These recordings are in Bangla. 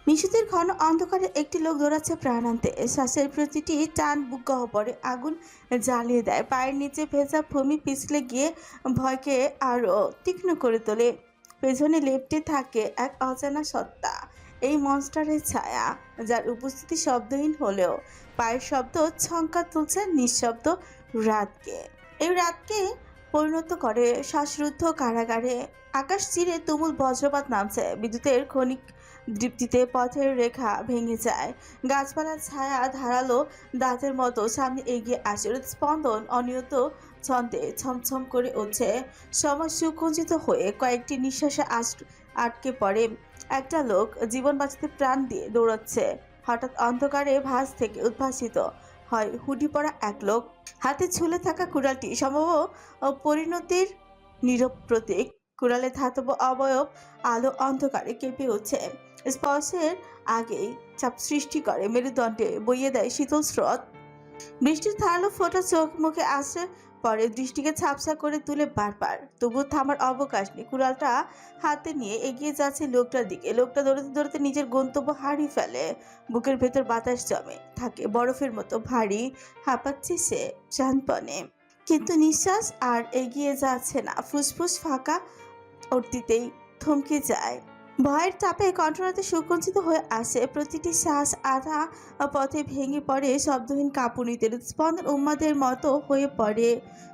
নিশীথের ঘন অন্ধকারে একটি লোক দৌড়াচ্ছে প্রাণান্তে। শ্বাসের প্রতিটি টান বুক গহ্বরে আগুন জ্বালিয়ে দেয়। পায়ের নিচে ভেজা ভূমি পিছলে গিয়ে ভয়কে আরো তীক্ষ্ণ করে তোলে। পেছনে লেপ্টে থাকে এক অজানা সত্তা, এই মনস্টারের ছায়া, যার উপস্থিতি শব্দহীন হলেও পায়ের শব্দ ছঙ্কা তুলছে নিঃশব্দ রাতকে। এই রাতকে পরিণত করে শ্বাসরুদ্ধ কারাগারে। আকাশ চিরে তুমুল বজ্রপাত নামছে, বিদ্যুতের ক্ষণিক দীপ্তিতে পথের রেখা ভেঙে যায়। গাছপালার ছায়া ধারালো দাঁতের মতো সামনে এগিয়ে আসে। স্পন্দন অনিয়ত ছন্দে ছমছম করে উঠছে। সময় সুকুঞ্চিত হয়ে কয়েকটি নিঃশ্বাসে আটকে পড়ে। একটা লোক জীবন বাঁচাতে প্রাণ দিয়ে দৌড়াচ্ছে। হঠাৎ অন্ধকারে ভাঁজ থেকে উদ্ভাসিত হয় হুডি পরা এক লোক। হাতে ঝুলে থাকা কুড়ালটি সম্ভব পরিণতির নীরব প্রতীক। কুড়ালে ধাতব অবয়ব আলো অন্ধকারে কেঁপে উঠছে। স্পর্শের আগেই চাপ সৃষ্টি করে, মেরুদণ্ডে বইয়ে দেয় শীতল স্রোত। বৃষ্টির ধারালো ফোঁটা চোখ মুখে আসে পরে, দৃষ্টিকে ঝাপসা করে তুলে বারবার। তবু থামার অবকাশ নেই। কুড়ালটা হাতে নিয়ে এগিয়ে যাচ্ছে লোকটার দিকে। লোকটা দৌড়াতে দৌড়াতে নিজের গন্তব্য হারিয়ে ফেলে। বুকের ভেতর বাতাস জমে থাকে বরফের মতো ভারী, হাঁপাচ্ছে সে প্রাণপণে। কিন্তু নিঃশ্বাস আর এগিয়ে যাচ্ছে না। ফুসফুস ফাঁকা উঠতেই থমকে যায়। ভয়ের চাপে কণ্ঠনাতে সুকুঞ্চিত হয়ে আসে। প্রতিটি শ্বাস আধা পথে ভেঙে পড়ে শব্দহীন কাঁপুনিতে। স্পন্দন উন্মাদের মতো হয়ে পড়ে।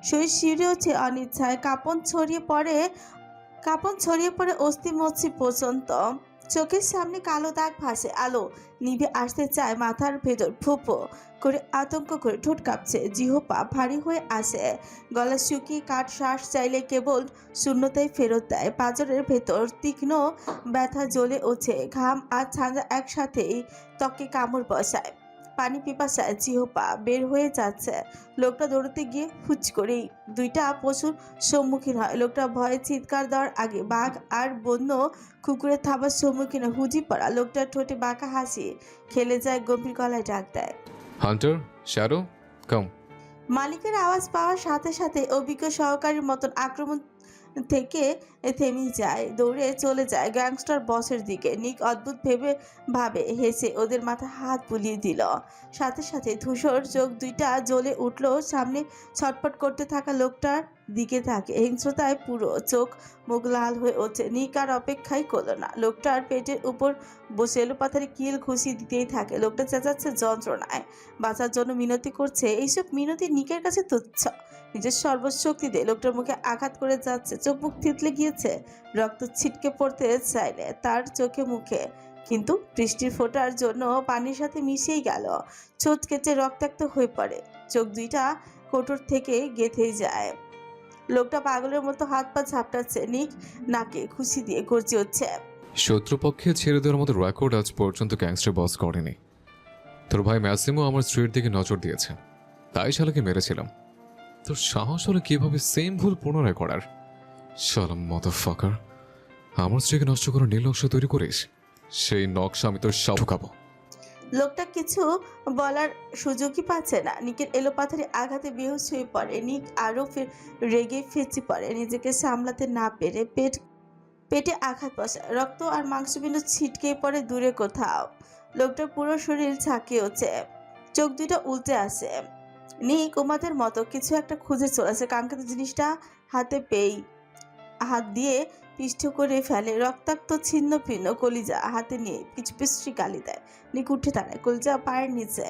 শরীর শিউরে ওঠে অনিচ্ছায়। কাঁপন ছড়িয়ে পড়ে অস্থি মজ্জি পর্যন্ত। চোখের সামনে কালো দাগ ভাসে। আলো নিভে আসতে চায় মাথার ভেতর। ফুপো করে আতঙ্ক করে ঠোঁট কাঁপছে, জিহ্বা ভারী হয়ে আসে। গলা শুকিয়ে কাঠ শ্বাস চাইলে কেবল শূন্যতায় ফেরত দেয়। পাঁজরের ভেতর তীক্ষ্ণ ব্যথা জ্বলে ওঠে। ঘাম আর ঠান্ডা একসাথেই ত্বকে কামড় বসায়। পানি পিপাসায় জিহ্বা বের হয়ে যাচ্ছে। লোকটা দৌড়তে গিয়ে হুচ করেই দুইটা পশুর সম্মুখীন হয়। লোকটা ভয়ে চিৎকার দেওয়ার আগে বাঘ আর বন্য কুকুরের থাবার সম্মুখীন হয়। হুজি পড়া লোকটার ঠোঁটে বাঁকা হাসি খেলে যায়, গম্ভীর গলায় ডাক দেয়, হান্টার, শ্যাডো, কাম। মালিকের আওয়াজ পাওয়ার সাথে সাথে অভিজ্ঞ সহকারীর মতন আক্রমণ থেকে থেমে যায়, দৌড়ে চলে যায় গ্যাংস্টার বসের দিকে। নিক অদ্ভুত ভাবে হেসে ওদের মাথায় হাত বুলিয়ে দিল। সাথে সাথে ধূসর চোখ দুইটা জ্বলে উঠল। সামনে ছটফট করতে থাকা লোকটার দিকে থাকে। হিংস্রতায় পুরো চোখ মুখ লাল হয়ে ওঠে। নিক আর অপেক্ষাই করলো না। লোকটার পেটের উপর বসে এলোপাথারি কিল ঘুষি দিতেই থাকে। লোকটা চেঁচাচ্ছে যন্ত্রণায়, বাঁচার জন্য মিনতি করছে। এইসব মিনতি নিকের কাছে তুচ্ছ। নিজের সর্বশক্তি দিয়ে লোকটার মুখে আঘাত করে যাচ্ছে। চোখ মুখ থিতলে গিয়েছে। রক্ত ছিটকে পড়তে চাইলে তার চোখে মুখে, কিন্তু বৃষ্টির ফোঁটার জন্য পানির সাথে মিশিয়ে গেল। ছোট কেটে রক্তাক্ত হয়ে পড়ে। চোখ দুইটা কোটর থেকে গেঁথে যায়। লোকটা পাগলের মতো হাত পা ঝাপটাচ্ছে। নিক নাকে খুশি দিয়ে গর্জে হচ্ছে, শত্রুপক্ষে ছেড়ে দেওয়ার মতো রেকর্ড আজ পর্যন্ত গ্যাংস্টার বস করেনি। তোর ভাই ম্যাসিমো আমার স্ত্রীর দিকে নজর দিয়েছে, তাই শালাকে মেরেছিলাম। তোর সাহস হলো কিভাবে সেম ভুল পুনরায় করার? শালা মাদারফাকার, আমার স্ত্রীকে নষ্ট করার নীল নকশা তৈরি করিস, সেই নকশা আমি তোর সব ঢুকাবো। লোকটা কিছু বলার সুযোগই পাচ্ছে না। নিকের এলোপাথারি আঘাতে বেহুশ হয়ে পড়ে। নিক আরো রেগে ফেঁচে পড়ে। নিজেকে সামলাতে না পেরে পেটে আঘাত বসে। রক্ত আর মাংসবিন্দু ছিটকে পড়ে দূরে কোথাও। লোকটার পুরো শরীর ঝাঁকিয়ে ওঠে, চোখ দুইটা উল্টে আসে। নিক উমাদের মতো কিছু একটা খুঁজে চলেছে। কাঙ্ক্ষিত জিনিসটা হাতে পেয়েই হাত দিয়ে পিষ্ট করে ফেলে। রক্তাক্ত ছিন্ন ভিন্ন কলিজা হাতে নিয়ে কিছু পিষ্ট্রি গালি দেয়। নিক উঠে দাঁড়ায়, কলিজা পায়ের নিচে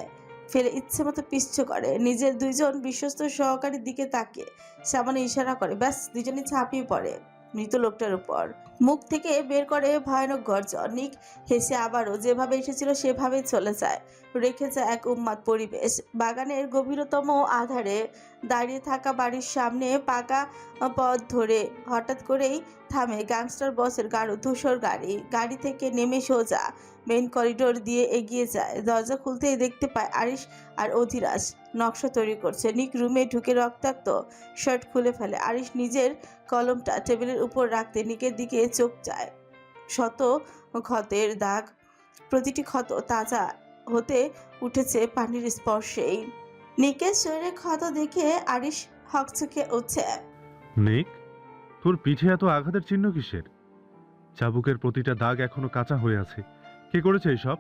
ফেলে ইচ্ছে মতো পিষ্ট করে। নিজের দুইজন বিশ্বস্ত সহকারীর দিকে তাকিয়ে সামান্য ইশারা করে। ব্যাস, দুজনে ঝাঁপিয়ে পড়ে মৃত লোকটার উপর। মুখ থেকে বের করে ভয়ানক গর্জন। নিক হেসে আবারও যেভাবে এসেছিল সেভাবেই চলে যায়। রেখে যায় এক উন্মাদ পরিবেশ। বাগানের গভীরতম আধারে দাঁড়িয়ে থাকা বাড়ির সামনে পাকা পথ ধরে হঠাৎ করেই থামে গ্যাংস্টার বসের গাঢ় ধূসর গাড়ি। গাড়ি থেকে নেমে সোজা মেইন করিডোর দিয়ে এগিয়ে যায়। দরজা খুলতেই দেখতে পায় আরিশ আর অধিরাজ নকশা তৈরি করছে। নিক রুমে ঢুকে রক্তাক্ত শার্ট খুলে ফেলে। আরিশ নিজের কলমটা টেবিলের উপর রাখতে নিকের দিকে চোখ যায়। শত ক্ষতের দাগ, প্রতিটি ক্ষত তাজা হতে উঠেছে পানির স্পর্শেই। নিকের শরীরে ক্ষত দেখে আরিশ হকচকে উঠছে। নিক, তোর পিঠে এত আঘাতের চিহ্ন কিসের? চাবুকের প্রতিটা দাগ এখনো কাঁচা হয়ে আছে। কে করেছে এইসব?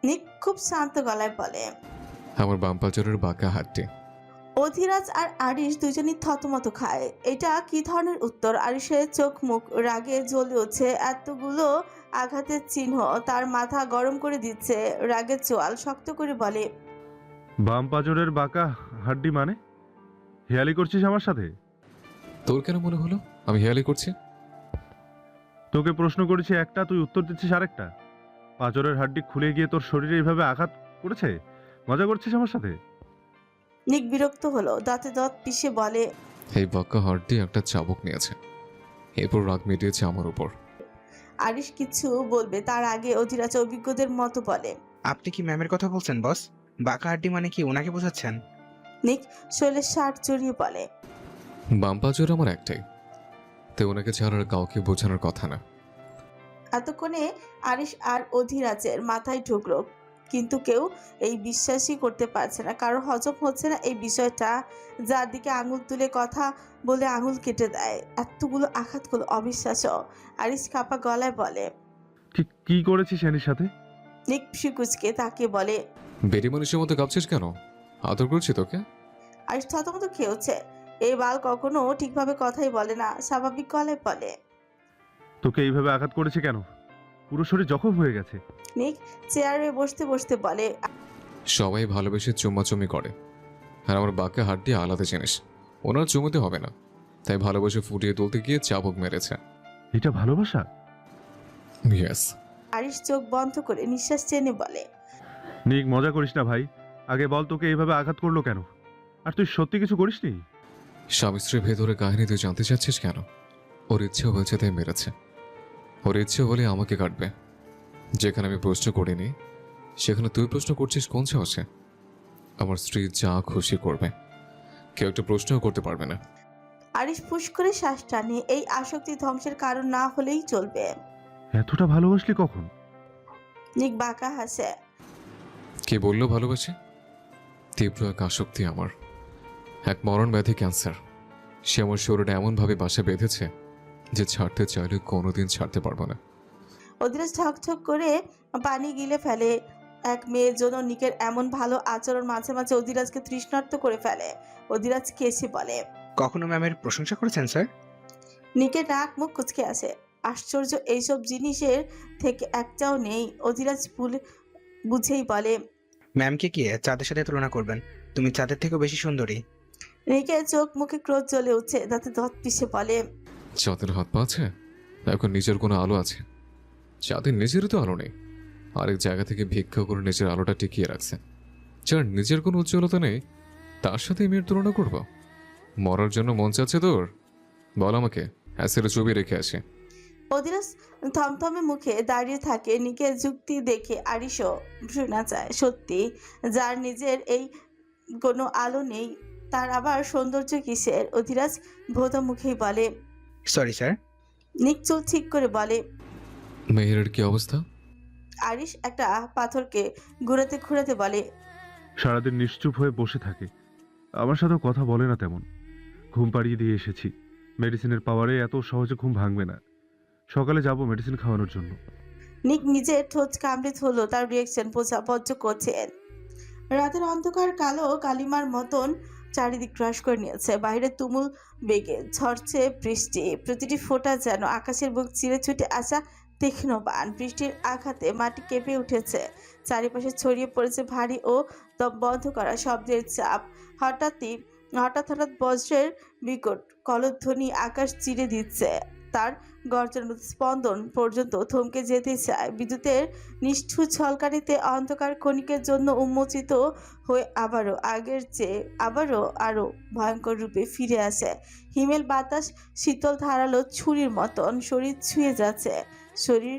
নিক খুব শান্ত গলায় বলে। আমার বাম পাজরের বাঁকা হাতটি। অধিরাজ আর আরিশ দুজনই থতমত খায়। এটা কি ধরনের উত্তর? আরিশের চোখ মুখ রাগে জ্বলে উঠছে। এতগুলো আঘাতের চিহ্ন তার মাথা গরম করে দিচ্ছে। রাগের চোয়াল শক্ত করে বলে, বাম পাজরের বাঁকা হাড্ডি মানে? হেয়ালি করছিস আমার সাথে? তোর কেন মনে হলো আমি হেয়ালি করছি? তোকে প্রশ্ন করেছি একটা, তুই উত্তর দিচ্ছিস আরেকটা। পাজরের হাড্ডি খুলে গিয়ে তোর শরীরে এইভাবে আঘাত করেছে? মজা করছিস আমার সাথে? নিক বিরক্ত হলো, দাঁতে দাঁত পিষে বলে, এই বাঁকা হাতটি একটা চাবুক নিয়েছে, এরপর রাগ মিটিয়েছে আমার উপর। আরিশ কিছু বলবে তার আগে অধিরাজ অভিজ্ঞদের মতো বলে, আপনি কি ম্যামের কথা বলছেন বস? বাঁকা হাড্ডি মানে কি ওনাকে বোঝাচ্ছেন? নিক শৈলের শার্ট জড়িয়ে বলে, বাম পাজর আমার একটাই, তো ওনাকে ছাড়ার কাউকে বোঝানোর কথা না। এতক্ষণে আরিশ আর অধিরাজের মাথায় ঢুকলো, কিন্তু কেউ এই বিশ্বাসই করতে পারছে না। কারো হজম হচ্ছে না এই বিষয়টা। যার দিকে আঙুল তুলে কথা বলে আঙুল কেটে দেয়। এতগুলো আঘাতগুলো অবিশ্বাস্য। আরিশ কাপা গলায় বলে, ঠিক কি করেছিস এনির সাথে? নিক ফিকুচকে তাকে বলে, বেরি মানুষের মতো কাঁপছিস কেন? আদর করছি তোকে। আরিশ থতমত খেয়েছে। এই বাল কখনো ঠিকভাবে কথাই বলে না, স্বাভাবিক গলায় বলে। তোকে এইভাবে আঘাত করেছে কেন? পুরো শরীর জখম হয়ে গেছে। নিক চেয়ারে বসতে বসতে বলে, সবাই ভালোবেসে চুম্মাচুম্মি করে, আর আমার বাঁকা হাড্ডি আলাদা জিনিস, ওনার চুমোতে হবে না, তাই ভালোবেসে ফুটিয়ে তুলতে গিয়ে চাবুক মেরেছে। এটা ভালোবাসা? ইয়েস। আরিশ চোখ বন্ধ করে নিঃশ্বাস টেনে বলে, নিক, মজা করিস না ভাই। আগে বল, তোকে এইভাবে আঘাত করলো কেন? আর তুই সত্যি কিছু করিসনি? স্বামী স্ত্রীর ভেতরে কাহিনী তুই জানতে চাচ্ছিস কেন? ওর ইচ্ছে হয়েছে তাই মেরেছে। ওর ইচ্ছে হলে আমাকে কাটবে। যেখানে আমি প্রশ্ন করিনি সেখানে তুই প্রশ্ন করছিস কোন সাহসে? আমার স্ত্রী যা খুশি করবে, কেউ একটা প্রশ্নও করতে পারবে না। আরিশ ফুস করে শ্বাস টানে। এই আসক্তি ধ্বংসের কারণ না হলেই চলবে। এতটা ভালোবাসলি কখন? নিক বাঁকা হাসে। কে বললো ভালোবাসি? তীব্র এক আসক্তি আমার, এক মরণ ব্যাধি, ক্যান্সার। সে আমার শরীরে এমনভাবে বাসা বেঁধেছে যে ছাড়তে চাইলে কোনোদিন ছাড়তে পারবো না। অধিরাজ ঠকঠক করে পানি গিলে ফেলে। এক মেয়ের জন্য নিকের এমন ভালো আচরণ মাঝে মাঝে অধিরাজকে তৃষ্ণার্ত করে ফেলে। অধিরাজ কেসে বলে, কখনো ম্যামের প্রশংসা করেছেন স্যার? নিকের নাক মুখ কুচকে আসে। আশ্চর্য, এইসব জিনিসের থেকে একটাও নেই। অধিরাজ বুঝেই বলে, ম্যামকে কি চাঁদের সাথে তুলনা করবেন? তুমি চাঁদের থেকেও বেশি সুন্দরী। নিকের চোখ মুখে ক্রোধ জ্বলে উঠছে, দাঁতে দাঁত পিষে বলে, চাঁদের হাত পা আছে, এখন নিজের কোনো আলো আছে? চাঁদের নিজেরই তো আলো নেই, আরেক জায়গা থেকে ভিক্ষা করে নিজের আলোটা টিকিয়ে রাখছে। যার নিজের কোনো উজ্জ্বলতা নেই তার সাথে মেয়ের তুলনা করব? মরার জন্য মন চাচ্ছে তোর? বল আমাকে, অ্যাসিডে চুবি রেখে আসে। অধিরাজ থমথমে মুখে দাঁড়িয়ে থাকে। নিকের যুক্তি দেখে আরিশও ভ্রু নাচায়। সত্যি, যার নিজের এই কোনো আলো নেই তার আবার সৌন্দর্য কিসের? অধিরাজ ভোত মুখেই বলে। Sorry sir. নিক চুল ঠিক করে বলে। মেহেরের কি অবস্থা? আরিশ একটা পাথরকে ঘুরাতে ঘুরাতে বলে, সারাদিন নিশ্চুপ হয়ে বসে থাকে, আমার সাথেও কথা বলে না তেমন। ঘুম পাড়িয়ে দিয়ে এসেছি। মেডিসিনের পাওয়ারে এত সহজে ঘুম ভাঙবে না। সকালে যাব মেডিসিন খাওয়ানোর জন্য। নিক নিজের ঠোঁট কামড়ে ধরল। তার রিয়েকশন বোঝা বজ্র করছেন। রাতের অন্ধকার কালো কালিমার মতন চারিদিক গ্রাস করে নিয়েছে। বাইরে তুমুল বেগে ঝরছে বৃষ্টি। প্রতিটি ফোঁটা যেন আকাশের বুক চিরে ছুটে আসা তীক্ষ্ণ বান। বৃষ্টির আঘাতে মাটি কেঁপে উঠেছে। চারিপাশে ছড়িয়ে পড়েছে ভারী ও দম বন্ধ করা শব্দের চাপ। হঠাৎ হঠাৎ বজ্রের বিকট কলধ্বনি আকাশ চিরে দিচ্ছে। তার গর্জন স্পন্দন পর্যন্ত থমকে যেতে চায়। বিদ্যুতের নিষ্ঠুর ঝলকানিতে অন্ধকার ক্ষণিকের জন্য উন্মোচিত হয়ে আবারও আগের চেয়ে আরো ভয়ঙ্কর রূপে ফিরে আসে। হিমেল বাতাস শীতল ধারালো ছুরির মতন শরীর ছুঁয়ে যাচ্ছে। শরীর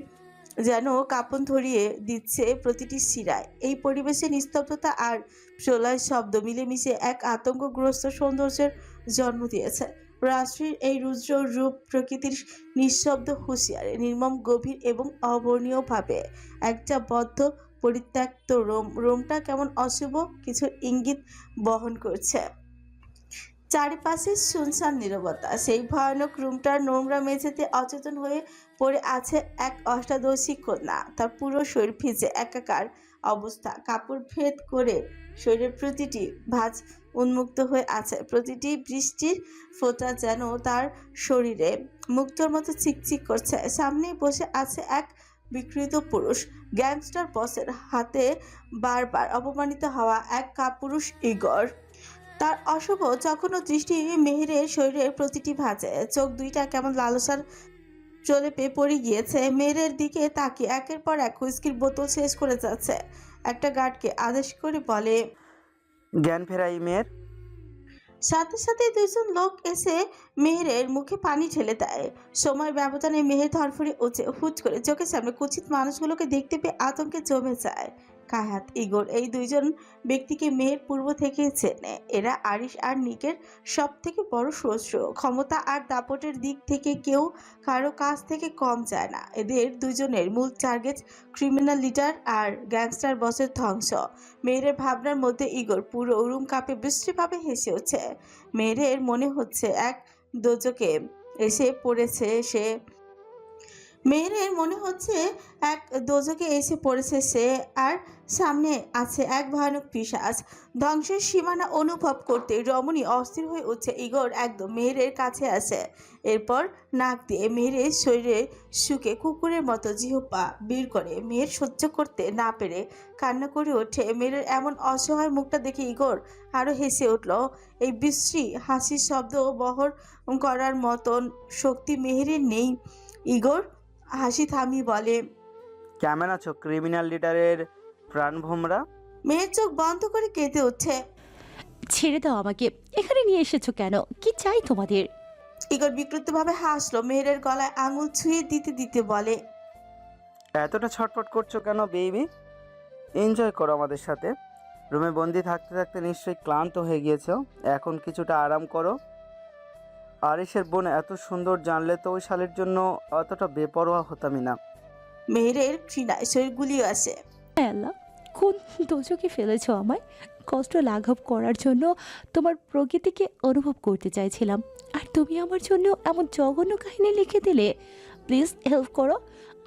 যেন কাঁপন ধরিয়ে দিচ্ছে প্রতিটি শিরায়। এই পরিবেশে নিস্তব্ধতা আর প্রলয় শব্দ মিলেমিশে এক আতঙ্কগ্রস্ত সৌন্দর্যের জন্ম দিয়েছে। রাত্রির এই রুদ্র রূপ প্রকৃতির নিঃশব্দ হুঁশিয়ারে, নির্মম গভীর এবং অবর্ণীয়ভাবে একটা বদ্ধ পরিত্যক্ত রোমটা কেমন অশুভ কিছুর ইঙ্গিত বহন করছে। চারিপাশে শুনশান নীরবতা। সেই ভয়ানক রুমটার নোংরা মেঝেতে অচেতন হয়ে পড়ে আছে এক অষ্টাদশী কন্যা। তার পুরো শরীর ভিজে একাকার অবস্থা, কাপড় ভেদ করে শরীরের প্রতিটি ভাঁজ উন্মুক্ত হয়ে আছে। প্রতিটি বৃষ্টির ফোঁটা যেন তার শরীরে মুক্তোর মতো চিকচিক করছে। সামনেই বসে আছে এক বিকৃত পুরুষ, গ্যাংস্টার বসের হাতে বারবার অপমানিত হওয়া এক কাপুরুষ ইগর। তার অশুভ জঘন্য দৃষ্টি মেহেরের শরীরের প্রতিটি ভাঁজে। চোখ দুইটা কেমন লালসার চলেপে পড়ে গিয়েছে। মেহেরের দিকে তাকিয়ে একের পর এক হুইস্কির বোতল শেষ করে যাচ্ছে। একটা গার্ডকে আদেশ করে বলে, জ্ঞান ফেরাই মেয়ের। সাথে সাথে দুইজন লোক এসে মেহেরের মুখে পানি ঢেলে দেয়। সময়ের ব্যবধানে মেহের ধরফড়ে উঠে হুট করে চোখের সামনে কুচিত মানুষগুলোকে দেখতে পেয়ে আতঙ্কে জমে যায়। কায়াত, ইগোর এই দুইজন ব্যক্তিকে মেহের পূর্ব থেকেই চেনে। এরা আরিশ আর নিকের সব থেকে বড় শত্রু। ক্ষমতা আর দাপটের দিক থেকে কেউ কারো কাছ থেকে কম যায় না। এদের দুজনের মূল টার্গেট ক্রিমিনাল লিডার আর গ্যাংস্টার বসের ধ্বংস। মেয়েরের ভাবনার মধ্যে ইগোর পুরো রুম কাঁপে বিশ্রীভাবে হেসে ওঠে। মেয়েরের মনে হচ্ছে এক দোজকে এসে পড়েছে সে। মেয়েরের মনে হচ্ছে এক দোজকে এসে পড়েছে সে, আর সামনে আছে এক ভয়ানক পিশাচ। ধ্বংসের সীমানা অনুভব করতে রমণী অস্থির হয়ে উঠছে। ইগোর একদম মেয়েরের কাছে আসে। এরপর নাক দিয়ে মেয়েরের শরীরে শুকে কুকুরের মতো জিহ্বা বের করে। মেয়ের সহ্য করতে না পেরে কান্না করে ওঠে। মেয়েরের এমন অসহায় মুখটা দেখে ইগোর আরও হেসে উঠল। এই বিশ্রী হাসির শব্দ বহর করার মতন শক্তি মেহেরের নেই। ইগোর হাসি থামিয়ে বলে, কেমন আছো ক্রিমিনাল লিডারের প্রাণভোমরা? মেয়ের চোখ বন্ধ করে কেঁদে উঠছে। ছেড়ে দাও আমাকে, এখানে নিয়ে এসেছো কেন? কি চাই তোমাদের? ইগর বিকৃতভাবে হাসলো। মেহেরের গলায় আঙুল ছুঁয়ে দিতে দিতে বলে, এতটা ছটফট করছো কেন বেবি? এনজয় করো আমাদের সাথে। রুমে বন্দি থাকতে থাকতে নিশ্চয়ই ক্লান্ত হয়ে গিয়েছো। এখন কিছুটা আরাম করো। আরিশের বোন এত সুন্দর জানলে তো ওই শালের জন্য অতটা বেপরোয়া হতামই না। মেহেরের ঘৃণায় শরীর গুলিয়ে আসে। হায় আল্লাহ, কোন দোজকে ফেলেছো আমায়? কষ্ট লাঘব করার জন্য তোমার প্রকৃতিকে অনুভব করতে চাইছিলাম, আর তুমি আমার জন্য এমন জঘন্য কাহিনী লিখে দিলে। প্লিজ হেল্প করো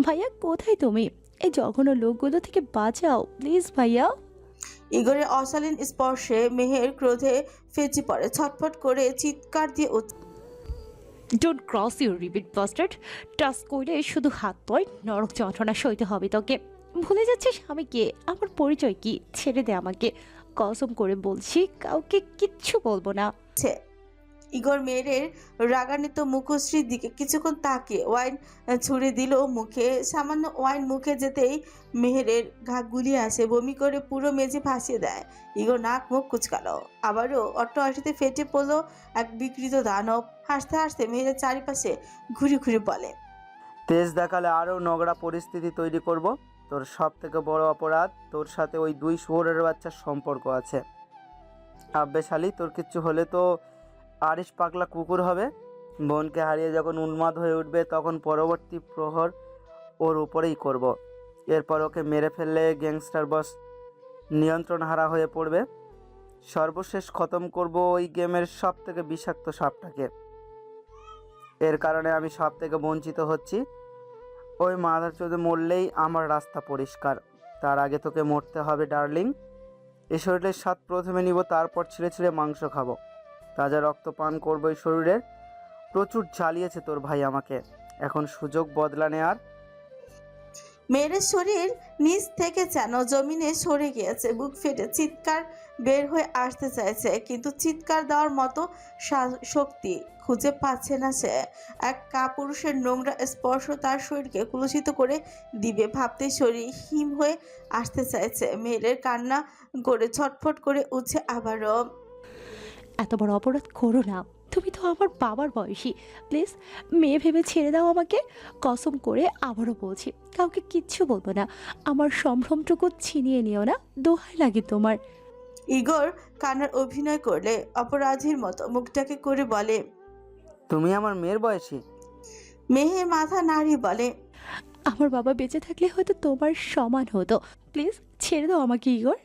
ভাইয়া। কোথায় তুমি? এই জঘন্য লোকগুলো থেকে বাঁচাও প্লিজ ভাইয়া। ইগরের অশালীন স্পর্শে মেহের ক্রোধে ফেঁচে পড়ে। ছটফট করে চিৎকার দিয়ে don't cross your repeat bastard. Touch করলে শুধু হাত নয়, নরক যন্ত্রণা সইতে হবে তোকে। ভুলে যাচ্ছিস আমি কে, আমার পরিচয় কি? ছেড়ে দে আমাকে, কসম করে বলছি কাউকে কিচ্ছু বলবো না। উঠছে। ইগর মেয়েরের রাগান্বিত মুখশ্রীর দিকে কিছুক্ষণ তাকিয়ে ওয়াইন ছুঁড়ে দিল মুখে। সামান্য ওয়াইন মুখে যেতেই মেহেরের ঘা গুলিয়ে আসে। বমি করে পুরো মেঝে ভাসিয়ে দেয়। ইগর নাক মুখ কুচকালো। আবারও অট্টহাসিতে ফেটে পড়লো এক বিকৃত দানব। হাসতে হাসতে মেহেরের চারিপাশে ঘুরে ঘুরে বলে, তেজ দেখালে আরও নোংরা পরিস্থিতি তৈরি করব। তোর সব থেকে বড় অপরাধ, তোর সাথে ওই দুই শুয়োরের বাচ্চার সম্পর্ক আছে। আব্বে শালি, তোর কিচ্ছু হলে তো আরিশ পাগলা কুকুর হবে। বোনকে হারিয়ে যখন উন্মাদ হয়ে উঠবে তখন পরবর্তী প্রহর ওর উপরেই করব। এরপর ওকে মেরে ফেললে গ্যাংস্টার বস নিয়ন্ত্রণ হারা হয়ে পড়বে। সর্বশেষ খতম করব ওই গেমের সব থেকে বিষাক্ত সাপটাকে। এর কারণে আমি সব থেকে বঞ্চিত হচ্ছি। ওই মাদার চোদে মরলেই আমার রাস্তা পরিষ্কার। তার আগে তোকে মরতে হবে ডার্লিং। এই শরীরের স্বাদ প্রথমে নিব, তারপর ছিঁড়ে ছিঁড়ে মাংস খাবো। তাজা রক্ত পান করবো এই শরীরের। প্রচুর জ্বালিয়েছে তোর ভাই আমাকে, এখন সুযোগ বদলা নেয়ার। মেয়েরের শরীর নিচ থেকে যেন জমিনে সরে গিয়েছে। বুক ফেটে চিৎকার বের হয়ে আসতে চাইছে, কিন্তু চিৎকার দেওয়ার মতো শক্তি খুঁজে পাচ্ছে না সে। এক কাপুরুষের নোংরা স্পর্শ তার শরীরকে কুলসিত করে দিবে ভাবতেই শরীর হিম হয়ে আসতে চাইছে। মেয়েরের কান্না করে ছটফট করে উঠছে আবারও। এত বড় অপরাধ করো না, তুমি তো আমার বাবার বয়সী। প্লিজ মেয়ে ভেবে ছেড়ে দাও আমাকে। কসম করে আবারও বলছি কাউকে কিচ্ছু বলবো না। আমার সম্ভ্রমটুকু ছিনিয়ে নিও না, দোহাই লাগে তোমার। ইগর কান্নার অভিনয় করলে অপরাধীর মতো মুখটাকে করে বলে, তুমি আমার মেয়ের বয়সী? মেহের মাথা নাড়িয়ে বলে, আমার বাবা বেঁচে থাকলে হয়তো তোমার সমান হতো। প্লিজ ছেড়ে দাও আমাকে ইগর।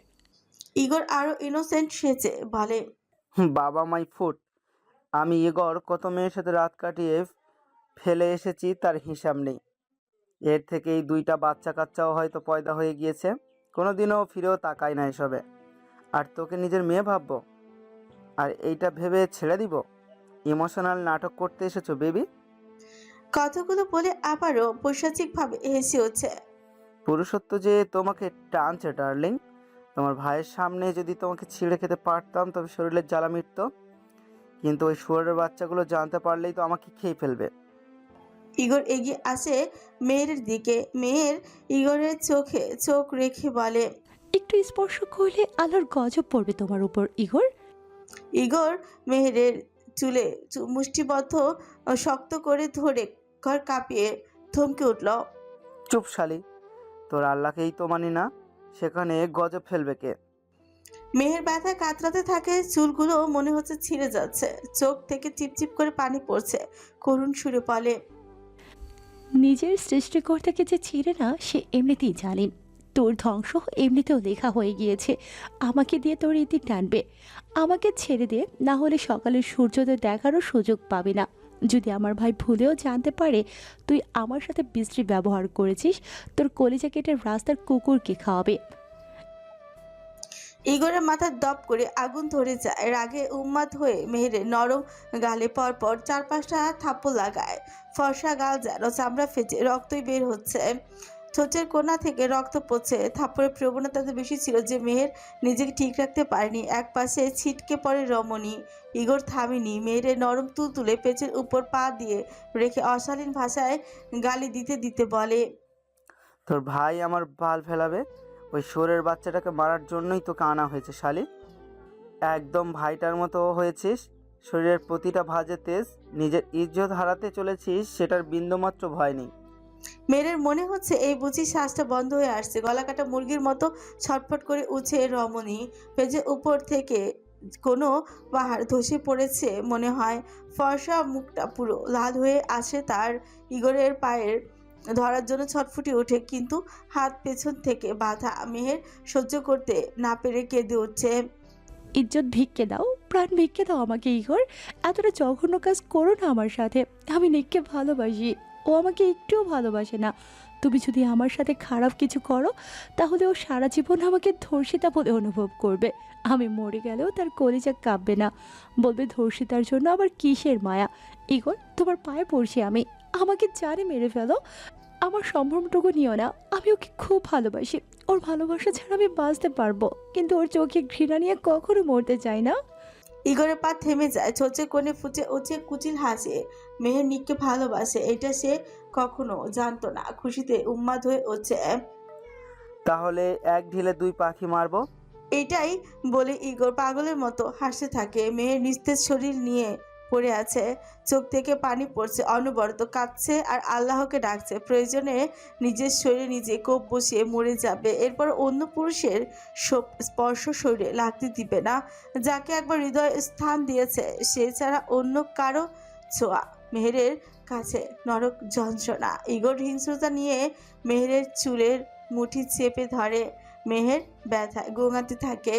ইগর আরো ইনোসেন্ট সেজে বলে, বাবা মাই ফুট। আমি ইগর কত মেয়ের সাথে রাত কাটিয়ে ফেলে এসেছি তার হিসাব নেই। এর থেকেই 2টা বাচ্চা কাচ্চাও হয়তো পয়দা হয়ে গিয়েছে। কোনোদিনও ফিরেও তাকায় না এসবে। আর তোকে নিজের মেয়ে ভাববো? আর এইটা ভেবে ছেড়ে দিব? ইমোশনাল নাটক করতে এসেছো বেবি? কথাগুলো বলে আবারও পৈশাচিকভাবে হেসে উঠছে। পুরুষত্ব যে তোমাকে টানছে ডার্লিং। তোমার ভাইয়ের সামনে যদি তোমাকে ছিঁড়ে খেতে পারতাম তবে শরীরের জ্বালা মিটত, কিন্তু ওই শুয়োরের বাচ্চাগুলো জানতে পারলেই তো আমাকে খেয়ে ফেলবে। ইগর এগিয়ে আসে মেয়ের দিকে। মেয়ের ইগরের চোখে চোখ রেখে বলে, একটু স্পর্শ করলে আলোর গজব পড়বে তোমার উপর ইগর। ইগর মেহেরের চুলে মুষ্টিবদ্ধ শক্ত করে ধরে ঘর কাঁপিয়ে থমকে উঠল। চুপ শালি, তোর আল্লাহকেই তো মানি না, সেখানে গজব ফেলবে কে? মেহের ব্যথায় কাতরাতে থাকে, চুলগুলো মনে হচ্ছে ছিঁড়ে যাচ্ছে, চোখ থেকে চিপচিপ করে পানি পড়ছে। করুণ সুরে বলে, নিজের সৃষ্টিকর্তাকে যে ছিঁড়ে না সে এমনিতেই জানেন। তোর ধ্বংস এমনিতেও লেখা হয়ে গিয়েছে, আমাকে দিয়ে তোর ইতি টানবে। আমাকে ছেড়ে দে, না হলে সকালের সূর্যোদয় দেখারও সুযোগ পাবে না। যদি আমার ভাই ভুলেও জানতে পারে তুই আমার সাথে বিশ্রী ব্যবহার করেছিস, তোর কলিজা কেটে রাস্তার কুকুরকে খাওয়াবে। ইগরের মাথা দপ করে আগুন ধরে যায়। রাগে উন্মাদ হয়ে মেহেরের নরম গালে পরপর 4-5টা থাপ্পড় লাগায়। ফর্সা গাল যেন চামড়া ফেটে রক্তই বের হচ্ছে, ঠোঁটের কোণা থেকে রক্ত পড়ছে। থাপ্পড়ের প্রবণতা এত বেশি ছিল যে মেহের নিজেকে ঠিক রাখতে পারেনি। এক পাশে ছিটকে পড়ে রমণী। ইগর থামেনি, মেহেরের নরম তুলতুলে পেটের উপর পা দিয়ে রেখে অশালীন ভাষায় গালি দিতে দিতে বলে, তোর ভাই আমার বাল ফেলাবে। ওই শুয়োরের বাচ্চাটাকে মারার জন্যই তোকে আনা হয়েছে শালি। একদম ভাইটার মতো হয়েছিস, শরীরের প্রতিটা ভাঁজে তেজ, নিজের ইজ্জত হারাতে চলেছিস, সেটার বিন্দুমাত্র ভয় নেই। মেয়ের মনে হচ্ছে এই বুঝি শ্বাসটা বন্ধ হয়ে আসছে। গলা কাটা মুরগির মতো ছটফট করে উঠে রমণী। পেজের উপর থেকে কোনো পাহাড় ধসে পড়েছে মনে হয়। ফর্সা মুখটা পুরো লাল হয়ে আসে তার। ইগরের পায়ের ধরার জন্য ছটফুটে ওঠে, কিন্তু হাত পেছন থেকে বাঁধা। মেহের সহ্য করতে না পেরে কেঁদে উঠছে। ইজ্জত ভিক্ষে দাও, প্রাণ ভিক্ষে দাও আমাকে ইগর। এতটা জঘন্য কাজ করো না আমার সাথে। আমি নিককে ভালোবাসি, ও আমাকে একটুও ভালোবাসে না। তুমি যদি আমার সাথে খারাপ কিছু করো তাহলে ও সারা জীবন আমাকে ধর্ষিতা বলে অনুভব করবে। আমি মরে গেলেও তার কলিজা কাঁপবে না, বলবে ধর্ষিতার জন্য আবার কিসের মায়া। ইগর, তোমার পায়ে পড়ছি আমি, আমাকে জানে মেরে ফেলো, আমার সম্ভ্রমটুকু নিও না। আমি ওকে খুব ভালোবাসি, ওর ভালোবাসা ছাড়া আমি বাঁচতে পারবো, কিন্তু ওর চোখে ঘৃণা নিয়ে কখনো মরতে চাই না। ইগরের পা থেমে যায়, ছোচে কোণে ফুটে ওঠে কুচিল হাসে। মেহের নিককে ভালোবাসে এটা সে কখনো জানতো না। খুশিতে উন্মাদ হয়ে উঠছে। তাহলে এক ঢিলে 2 পাখি মারবো। এটাই বলে ইগর পাগলের মতো হাসতে থাকে। মেয়ের নিস্তেজ শরীর নিয়ে পড়ে আছে, চোখ থেকে পানি পড়ছে, অনবরত কাঁদছে আর আল্লাহকে ডাকছে। প্রয়োজনে নিজের শরীরে নিজে কোপ বসিয়ে মরে যাবে, এরপর অন্য পুরুষের স্পর্শ শরীরে লাগতে দিবে না। যাকে একবার হৃদয় স্থান দিয়েছে সে ছাড়া অন্য কারো ছোঁয়া মেহেরের কাছে নরক যন্ত্রণা। ইগর হিংস্রতা নিয়ে মেহেরের চুলের মুঠি চেপে ধরে। মেহের ব্যথায় গোঙাতে থাকে,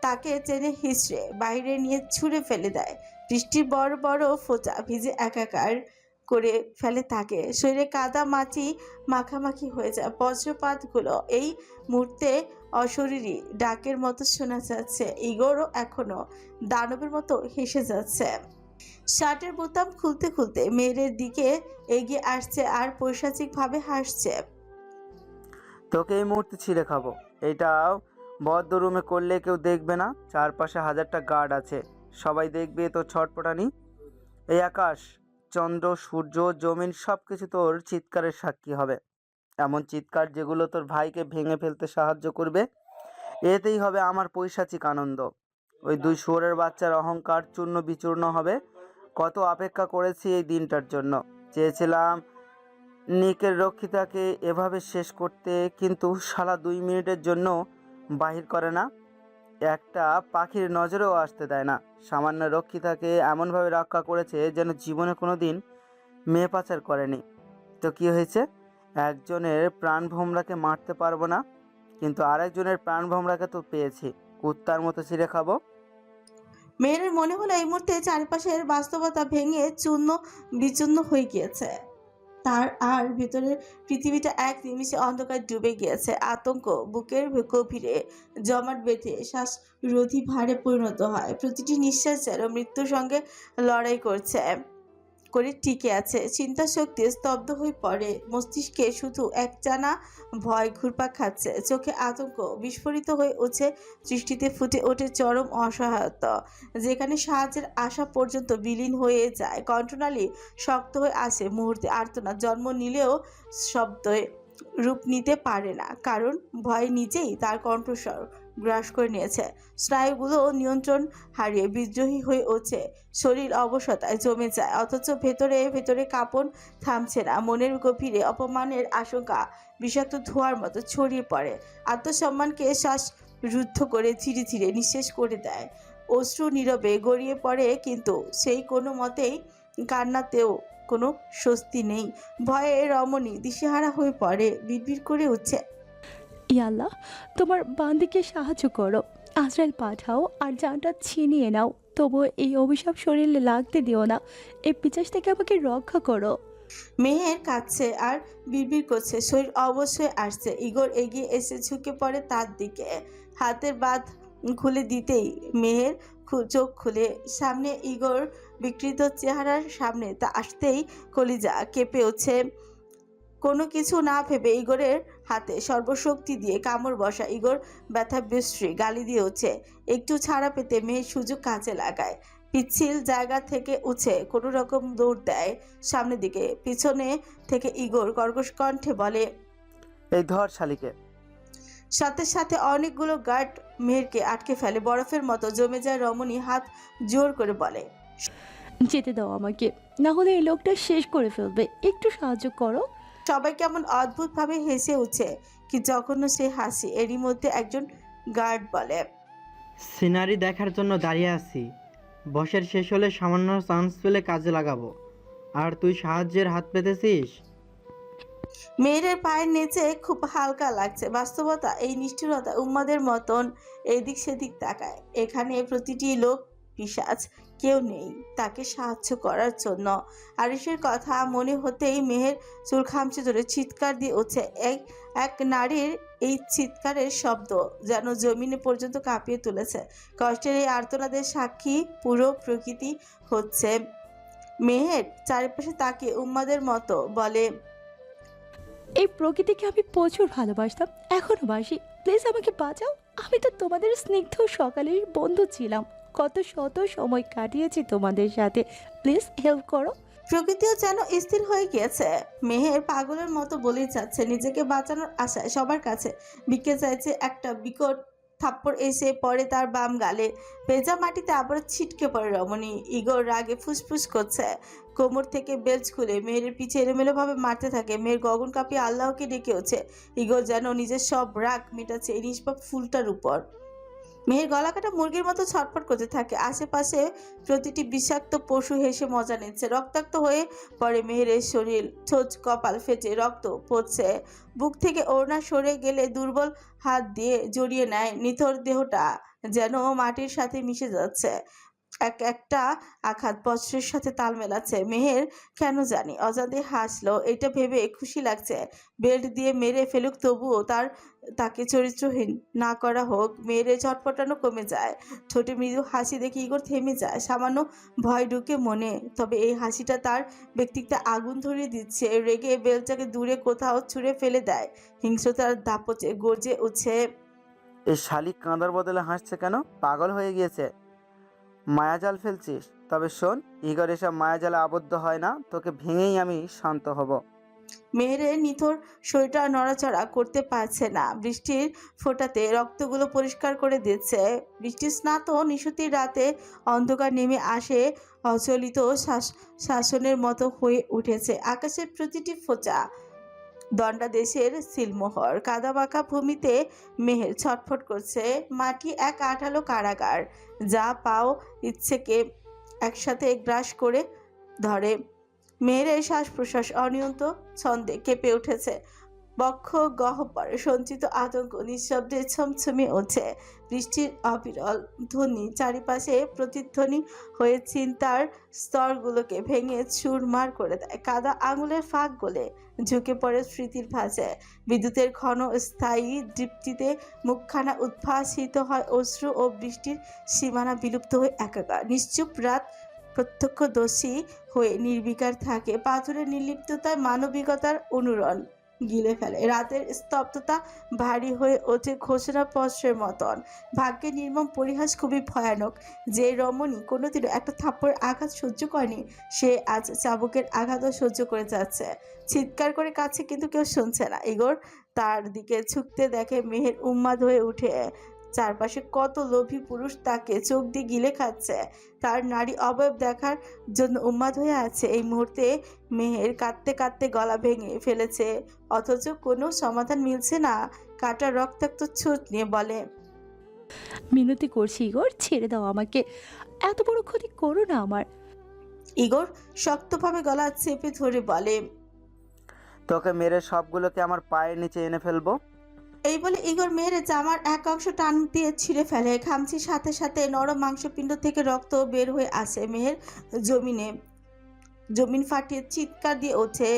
তাকে টেনে হিঁচড়ে বাইরে নিয়ে ছুঁড়ে ফেলে দেয়। বৃষ্টির বড় বড় ফোঁটা ভিজে একাকার করে ফেলে তাকে। শরীরে কাদা মাটি মাখামাখি হয়ে যায়। বজ্রপাতগুলো এই মুহূর্তে অশরীরী ডাকের মতো শোনা যাচ্ছে। ইগোরও এখনো দানবের মতো হেসে যাচ্ছে। শার্টের বোতাম খুলতে খুলতে মেয়ের দিকে এগিয়ে আসছে আর পৈশাচিকভাবে হাসছে। তোকে এই মুহূর্তে ছিঁড়ে খাবো। এইটাও বদ্ধ রুমে করলে কেউ দেখবে না, চারপাশে 1000টা গার্ড আছে, সবাই দেখবে তোর ছটপটানি। এই আকাশ, চন্দ্র, সূর্য, জমিন সব কিছু তোর চিৎকারের সাক্ষী হবে। এমন চিৎকার যেগুলো তোর ভাইকে ভেঙে ফেলতে সাহায্য করবে। এতেই হবে আমার পৈশাচিক আনন্দ। ওই 2 শুয়োরের বাচ্চার অহংকার চূর্ণ বিচূর্ণ হবে। কত অপেক্ষা করেছি এই দিনটার জন্য। চেয়েছিলাম নিকের রক্ষিতাকে এভাবে শেষ করতে, কিন্তু শালা 2 মিনিটের জন্য বাহির করে না, একটা পাখির নজরেও আসতে দেয় না। সামান্য রক্ষিতাকে এমনভাবে রক্ষা করেছে যেন জীবনে কোনো দিন মেয়ে পাচার করেনি। তো কি হয়েছে? একজনের প্রাণভোমরাকে মারতে পারবো না, কিন্তু আরেকজনের প্রাণভোমরাকে তো পেয়েছি, কুত্তার মতো ছিঁড়ে খাবো। মেয়ের মনে হলো এই মুহূর্তে চারপাশের বাস্তবতা ভেঙে চূর্ণ বিচূর্ণ হয়ে গিয়েছে। তার আর ভেতরের পৃথিবীটা এক নিমিষে অন্ধকার ডুবে গিয়েছে। আতঙ্ক বুকের গভীরে জমাট বেঁধে শ্বাসরোধী ভারে পরিণত হয়। প্রতিটি নিঃশ্বাস যেন মৃত্যুর সঙ্গে লড়াই করে টিকে আছে। চিন্তা শক্তি স্তব্ধ হয়ে পড়ে, মস্তিষ্কে শুধু একটানা ভয় ঘুরপাক খাচ্ছে। চোখে আতঙ্ক বিস্ফোরিত হয়ে উঠছে, দৃষ্টিতে ফুটে ওঠে চরম অসহায়তা, যেখানে সাহায্যের আশা পর্যন্ত বিলীন হয়ে যায়। কণ্ঠনালী শক্ত হয়ে আসে মুহূর্তে, আর্তনাদ জন্ম নিলেও শব্দে রূপ নিতে পারে না, কারণ ভয় নিজেই তার কণ্ঠস্বর গ্রাস করে নিয়েছে। স্নায়ুগুলো নিয়ন্ত্রণ হারিয়ে বিদ্রোহী হয়ে ওঠে, শরীর অবসতায় জমে যায়, অথচ ভেতরে ভেতরে কাঁপন থামছে না। মনের গভীরে অপমানের আশঙ্কা বিষাক্ত ধোঁয়ার মতো ছড়িয়ে পড়ে। আত্মসম্মানকে শ্বাসরুদ্ধ করে ধীরে ধীরে নিঃশেষ করে দেয়। অশ্রু নীরবে গড়িয়ে পড়ে, কিন্তু সেই কোনো মতেই কান্নাতেও কোনো স্বস্তি নেই। ভয়ে রমণী দিশেহারা হয়ে পড়ে, বিড়বিড় করে উঠছে, ইয়াল্লাহ, তোমার বান্দিকে সাহায্য করো, আজরাইল পাঠাও আর জানটা ছিনিয়ে নাও, তবুও এই অভিশাপ শরীরে লাগতে দিও না, এই পিচাস থেকে আমাকে রক্ষা করো। মেহের কাছে আর বিড়বিড় করছে, শরীর অবশ্যই আসছে। ইগোর এগিয়ে এসে ঝুঁকে পড়ে তার দিকে, হাতের বাঁধ খুলে দিতেই মেহের চোখ খুলে, সামনে ইগোর বিকৃত চেহারার সামনে তা আসতেই কলিজা কেঁপে উঠছে। কোনো কিছু না ভেবে ইগোরের হাতে সর্বশক্তি দিয়ে কামড় বসা। ইগোর ব্যথা বিশ্রী গালি দিয়ে উঠছে। একটু ছাড়া পেতে মেয়ের সুযোগ কাজে লাগায়, পিচ্ছিল জায়গা থেকে উঠে কোনো রকম দৌড় দেয় সামনের দিকে। পিছনে থেকে ইগোর কর্কশ কণ্ঠে বলে, এই ধর শালিকে। সাথে সাথে অনেকগুলো গার্ড মেহেরকে আটকে ফেলে। বরফের মতো জমে যায় রমণী হাত জোর করে বলে, যেতে দাও আমাকে, না হলে এই লোকটা শেষ করে ফেলবে, একটু সাহায্য করো। সবাই কেমন অদ্ভুতভাবে হেসে উঠে, কি জঘন্য সে হাসি। এরই মধ্যে একজন গার্ড বলে, সিনারি দেখার জন্য দাঁড়িয়ে আছি, বসের শেষ হলে সামান্য চান্স পেলে কাজে লাগাবো। আর তুই সাহায্যের হাত পেতেছিস? মেয়ের পায়ের নিচে খুব হালকা লাগছে। বাস্তবতা এই নিষ্ঠুরতা উম্মাদের মতন এদিক সেদিক তাকায়। এখানে প্রতিটি লোক পিশাচ, কেউ নেই তাকে সাহায্য করার জন্য। আরিশের কথা মনে হতেই মেহের চুল খামচে ধরে চিৎকার দিয়ে উঠছে। এক নারীর এই চিৎকারের শব্দ যেন জমিনে পর্যন্ত কাঁপিয়ে তুলেছে। কষ্টের এই আর্তনাদের সাক্ষী পুরো প্রকৃতি হচ্ছে। মেহের চারিপাশে তাকে উম্মাদের মতো বলে, এই প্রকৃতিকে আমি প্রচুর ভালোবাসতাম, এখনো বাসি, প্লিজ আমাকে বাঁচাও। আমি তো তোমাদের স্নিগ্ধ সকালের বন্ধু ছিলাম, কত শত সময় কাটিয়েছি তোমাদের সাথে, প্লিজ হেল্প করো। প্রকৃতিও যেন স্থির হয়ে গিয়েছে। মেহের পাগলের মতো বলেই যাচ্ছে, নিজেকে বাঁচানোর আশায় সবার কাছে ভিক্ষে চাইছে। একটা বিকট থাপ্পড় এসে পড়ে তার বাম গালে। ভেজা মাটিতে আবার ছিটকে পড়ে রমণী। ইগোর রাগে ফুসফুস করছে, কোমর থেকে বেল্ট খুলে মেয়ের পিছে এলোমেলোভাবে মারতে থাকে। মেয়ের গগন কাঁপিয়ে আল্লাহকে ডেকে ওঠে। ইগোর যেন নিজের সব রাগ মেটাচ্ছে এই নিষ্পাপ ফুলটার উপর। মেয়ের গলা কাটা মুরগির মতো ছটফট করতে থাকে। আশেপাশে প্রতিটি বিষাক্ত পশু হেসে মজা নিচ্ছে। রক্তাক্ত হয়ে পড়ে মেহেরের শরীর, ঠোঁট কপাল ফেটে রক্ত পড়ছে। বুক থেকে ওড়না সরে গেলে দুর্বল হাত দিয়ে জড়িয়ে নেয়। নিথর দেহটা যেন মাটির সাথে মিশে যাচ্ছে। একটা আঘাত বজ্রের সাথে তাল মেলাচ্ছে। মেহের কেন জানি অজান্তে হাসলো। এটা ভেবে খুশি লাগছে, বেল্ট দিয়ে মেরে ফেলুক তবুও তাকে চরিত্রহীন না করা হোক। মেয়ের চটপটানো কমে যায়, ঠোঁটে মৃদু হাসি দেখে ইগোর থেমে যায়। সামান্য ভয় ঢুকে মনে, তবে এই হাসিটা তার ব্যক্তিত্বে আগুন ধরিয়ে দিচ্ছে। রেগে বেলটাকে দূরে কোথাও ছুঁড়ে ফেলে দেয়। হিংস্রতার দাপটে গর্জে উঠছে, এই শালিক কাঁদার বদলে হাসছে কেন? পাগল হয়ে গিয়েছে? মায়াজাল ফেলছিস? তবে শোন, ইগর এসব মায়াজালে আবদ্ধ হয় না, তোকে ভেঙেই আমি শান্ত হব। মেহেরের নিথর শরীরটা নড়াচড়া করতে পারছে না। বৃষ্টির ফোঁটাতে রক্তগুলো পরিষ্কার করে দিচ্ছে। বৃষ্টি স্নাত নিশুতির রাতে অন্ধকার নেমে আসে, অচলিত শাসনের মতো হয়ে উঠেছে। আকাশের প্রতিটি ফোঁচা দণ্ডাদেশের সিলমোহর। কাদামাখা ভূমিতে মেহের ছটফট করছে। মাটি এক আঠালো কারাগার, যা পাও ইচ্ছেকে একসাথে গ্রাস করে ধরে। মেয়ের শ্বাস প্রশ্বাস অনিয়ন্ত ছন্দে কেঁপে উঠেছে। বক্ষ গহ্বরে সঞ্চিত আতঙ্ক নিঃশব্দে ছমছমে ওঠে। বৃষ্টির অবিরল ধ্বনি চারিপাশে প্রতিধ্বনি হয়ে চিন্তার স্তরগুলোকে ভেঙে চুরমার করে দেয়। কাদা আঙুলের ফাঁক গলে ঝুঁকে পড়ে স্মৃতির ভাঁজে। বিদ্যুতের ঘন স্থায়ী দীপ্তিতে মুখখানা উদ্ভাসিত হয় অশ্রু ও বৃষ্টির সীমানা বিলুপ্ত হয়ে একাকার। নিশ্চুপ রাত প্রত্যক্ষদর্শী হয়ে নির্বিকার থাকে। পাথরের নির্লিপ্ততায় মানবিকতার অনুরণ গিলে ফেলে। রাতের স্তব্ধতা ভারী হয়ে ওঠে ঘোষণাপত্রের মতন। ভাগ্যের নির্মম পরিহাস খুবই ভয়ানক। যে রমণী কোনোদিনও একটা থাপ্পড়ের আঘাত সহ্য করেনি, সে আজ চাবুকের আঘাতও সহ্য করে যাচ্ছে। চিৎকার করে কাছে কিন্তু কেউ শুনছে না। ইগোর তার দিকে ঝুঁকতে দেখে মেহের উন্মাদ হয়ে উঠে। চারপাশে কত লোভী পুরুষ তাকে চোখ দিয়ে গিলে খাচ্ছে, তার নারী অবয়ব দেখার জন্য উন্মাদ হয়ে আছে। এই মুহূর্তে মেহের কাঁদতে কাঁদতে গলা ভেঙে ফেলেছে, অথচ কোনো সমাধান মিলছে না। কাটা রক্তাক্ত ছুট নিয়ে বলে, মিনতি করছি ইগোর, ছেড়ে দাও আমাকে, এত বড় ক্ষতি করো না আমার। ইগোর শক্তভাবে গলা চেপে ধরে বলে, তোকে মেরে সবগুলোকে আমার পায়ের নিচে এনে ফেলবো। এই বলে ইগোর মেয়ের জামার এক অংশ টান দিয়ে ছিঁড়ে ফেলে। খামচির সাথে সাথে নরম মাংসপিণ্ড থেকে রক্ত বের হয়ে আসে। মেহের জমিন ফাটিয়ে চিৎকার দিয়ে ওঠে,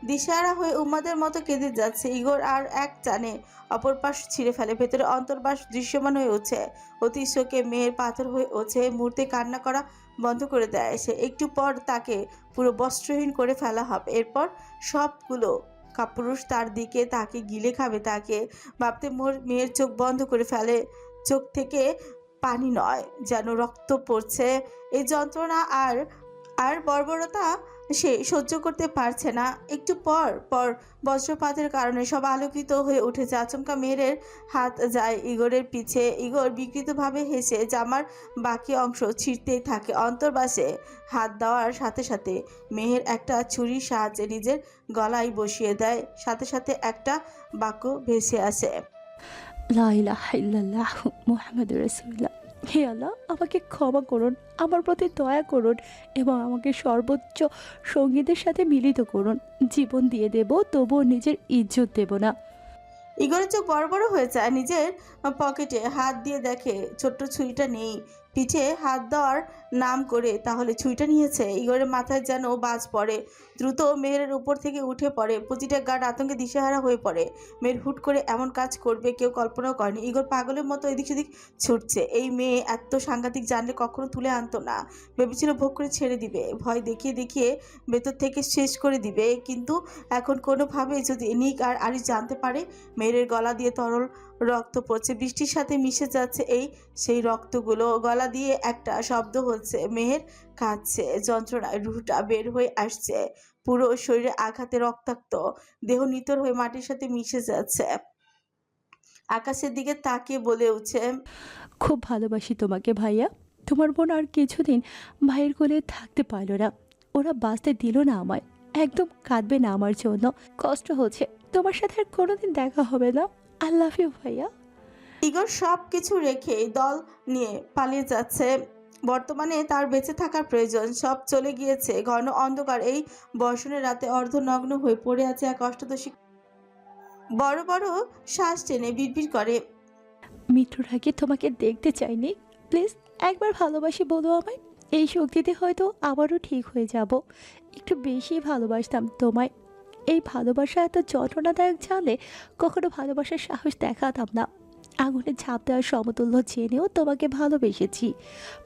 দিশাহারা হয়ে উম্মাদের মতো কেঁদে যাচ্ছে। ইগোর আর এক টানে অপর পাশ ছিঁড়ে ফেলে। ভেতরে অন্তর্বাস দৃশ্যমান হয়ে ওঠে। অতি শোকে মেয়ের পাথর হয়ে ওঠে। মুহূর্তে কান্না করা বন্ধ করে দেয় সে। একটু পর তাকে পুরো বস্ত্রহীন করে ফেলা হবে। এরপর সবগুলো কাপুরুষ তার দিকে তাকে গিলে খাবে। তাকে ভাবতে মেয়ের চোখ বন্ধ করে ফেলে। চোখ থেকে পানি নয়, যেন রক্ত পড়ছে। এই যন্ত্রণা আর আর বর্বরতা সে সহ্য করতে পারছে না। একটু পর পর বজ্রপাতের কারণে সব আলোকিত হয়ে উঠেছে। আচমকা মেহেরের হাত যায় ইগোরের পিছে। ইগোর বিকৃতভাবে হেসে জামার বাকি অংশ ছিঁড়তেই থাকে। অন্তর্বাসে হাত দেওয়ার সাথে সাথে মেহের একটা ছুরির সাহায্যে নিজের গলায় বসিয়ে দেয়। সাথে সাথে একটা বাক্য ভেসে আসে, লা ইলাহা ইল্লাল্লাহু মুহাম্মাদুর রাসূলুল্লাহ। হে আল্লাহ, আমাকে ক্ষমা করুন, আমার প্রতি দয়া করুন এবং আমাকে সর্বোচ্চ সঙ্গীদের সাথে মিলিত করুন। জীবন দিয়ে দেব, তবুও নিজের ইজ্জত দেব না। ইগরের চোখ বড় বড় হয়ে যায়। নিজের পকেটে হাত দিয়ে দেখে ছোট্ট ছুরিটা নেই। পিঠে হাত দেওয়ার নাম করে তাহলে ছুরিটা নিয়েছে। ইগরের মাথায় যেন বাজ পড়ে। দ্রুত মেহেরের উপর থেকে উঠে পড়ে। প্রতিটা গার্ড আতঙ্কে দিশেহারা হয়ে পড়ে। মেয়ের হুট করে এমন কাজ করবে কেউ কল্পনাও করেনি। ইগর পাগলের মতো এদিক সেদিক ছুটছে। এই মেয়ে এত সাংঘাতিক জানলে কখনো তুলে আনতো না। ভেবেছিল ভোগ করে ছেড়ে দিবে, ভয় দেখিয়ে দেখিয়ে ভেতর থেকে শেষ করে দিবে। কিন্তু এখন কোনোভাবে যদি নিক আর আরিস জানতে পারে মেয়ের গলা দিয়ে তরল রক্ত পড়ছে, বৃষ্টির সাথে মিশে যাচ্ছে সেই রক্তগুলো। গলা দিয়ে একটা শব্দ হচ্ছে, মেহের কাঁদছে, যন্ত্রণায় রুহটা বের হয়ে আসছে। পুরো শরীরে আঘাতে রক্তাক্ত দেহ নিতর হয়ে মাটির সাথে মিশে যাচ্ছে। আকাশের দিকে তাকিয়ে বলে উঠছে, খুব ভালোবাসি তোমাকে ভাইয়া। তোমার বোন আর কিছুদিন ভাইয়ের কোলে থাকতে পারলো না, ওরা বাঁচতে দিল না আমায়। একদম কাঁদবে না আমার জন্য, কষ্ট হচ্ছে। তোমার সাথে আর কোনোদিন দেখা হবে না। আই লাভ ইউ ভাইয়া। ইগর সব কিছু রেখে দল নিয়ে পালিয়ে যাচ্ছে। বর্তমানে তার বেঁচে থাকার প্রয়োজন। সব চলে গিয়েছে। ঘন অন্ধকার এই বর্ষণের রাতে অর্ধনগ্ন হয়ে পড়ে আছে এক অষ্টাদশী। বড় বড় শ্বাস টেনে বিড়বিড় করে, মৃত্যুর আগে তোমাকে দেখতে চাইনি, প্লিজ একবার ভালোবাসি বলো আমায়। এই শক্তিতে হয়তো আবারও ঠিক হয়ে যাব। একটু বেশি ভালোবাসতাম তোমায়। এই ভালোবাসা এত যন্ত্রণাদায়ক জানলে কখনো ভালোবাসার সাহস দেখাতাম না। আগুনে ঝাঁপ দেওয়ার সমতুল্য জেনেও তোমাকে ভালোবেসেছি।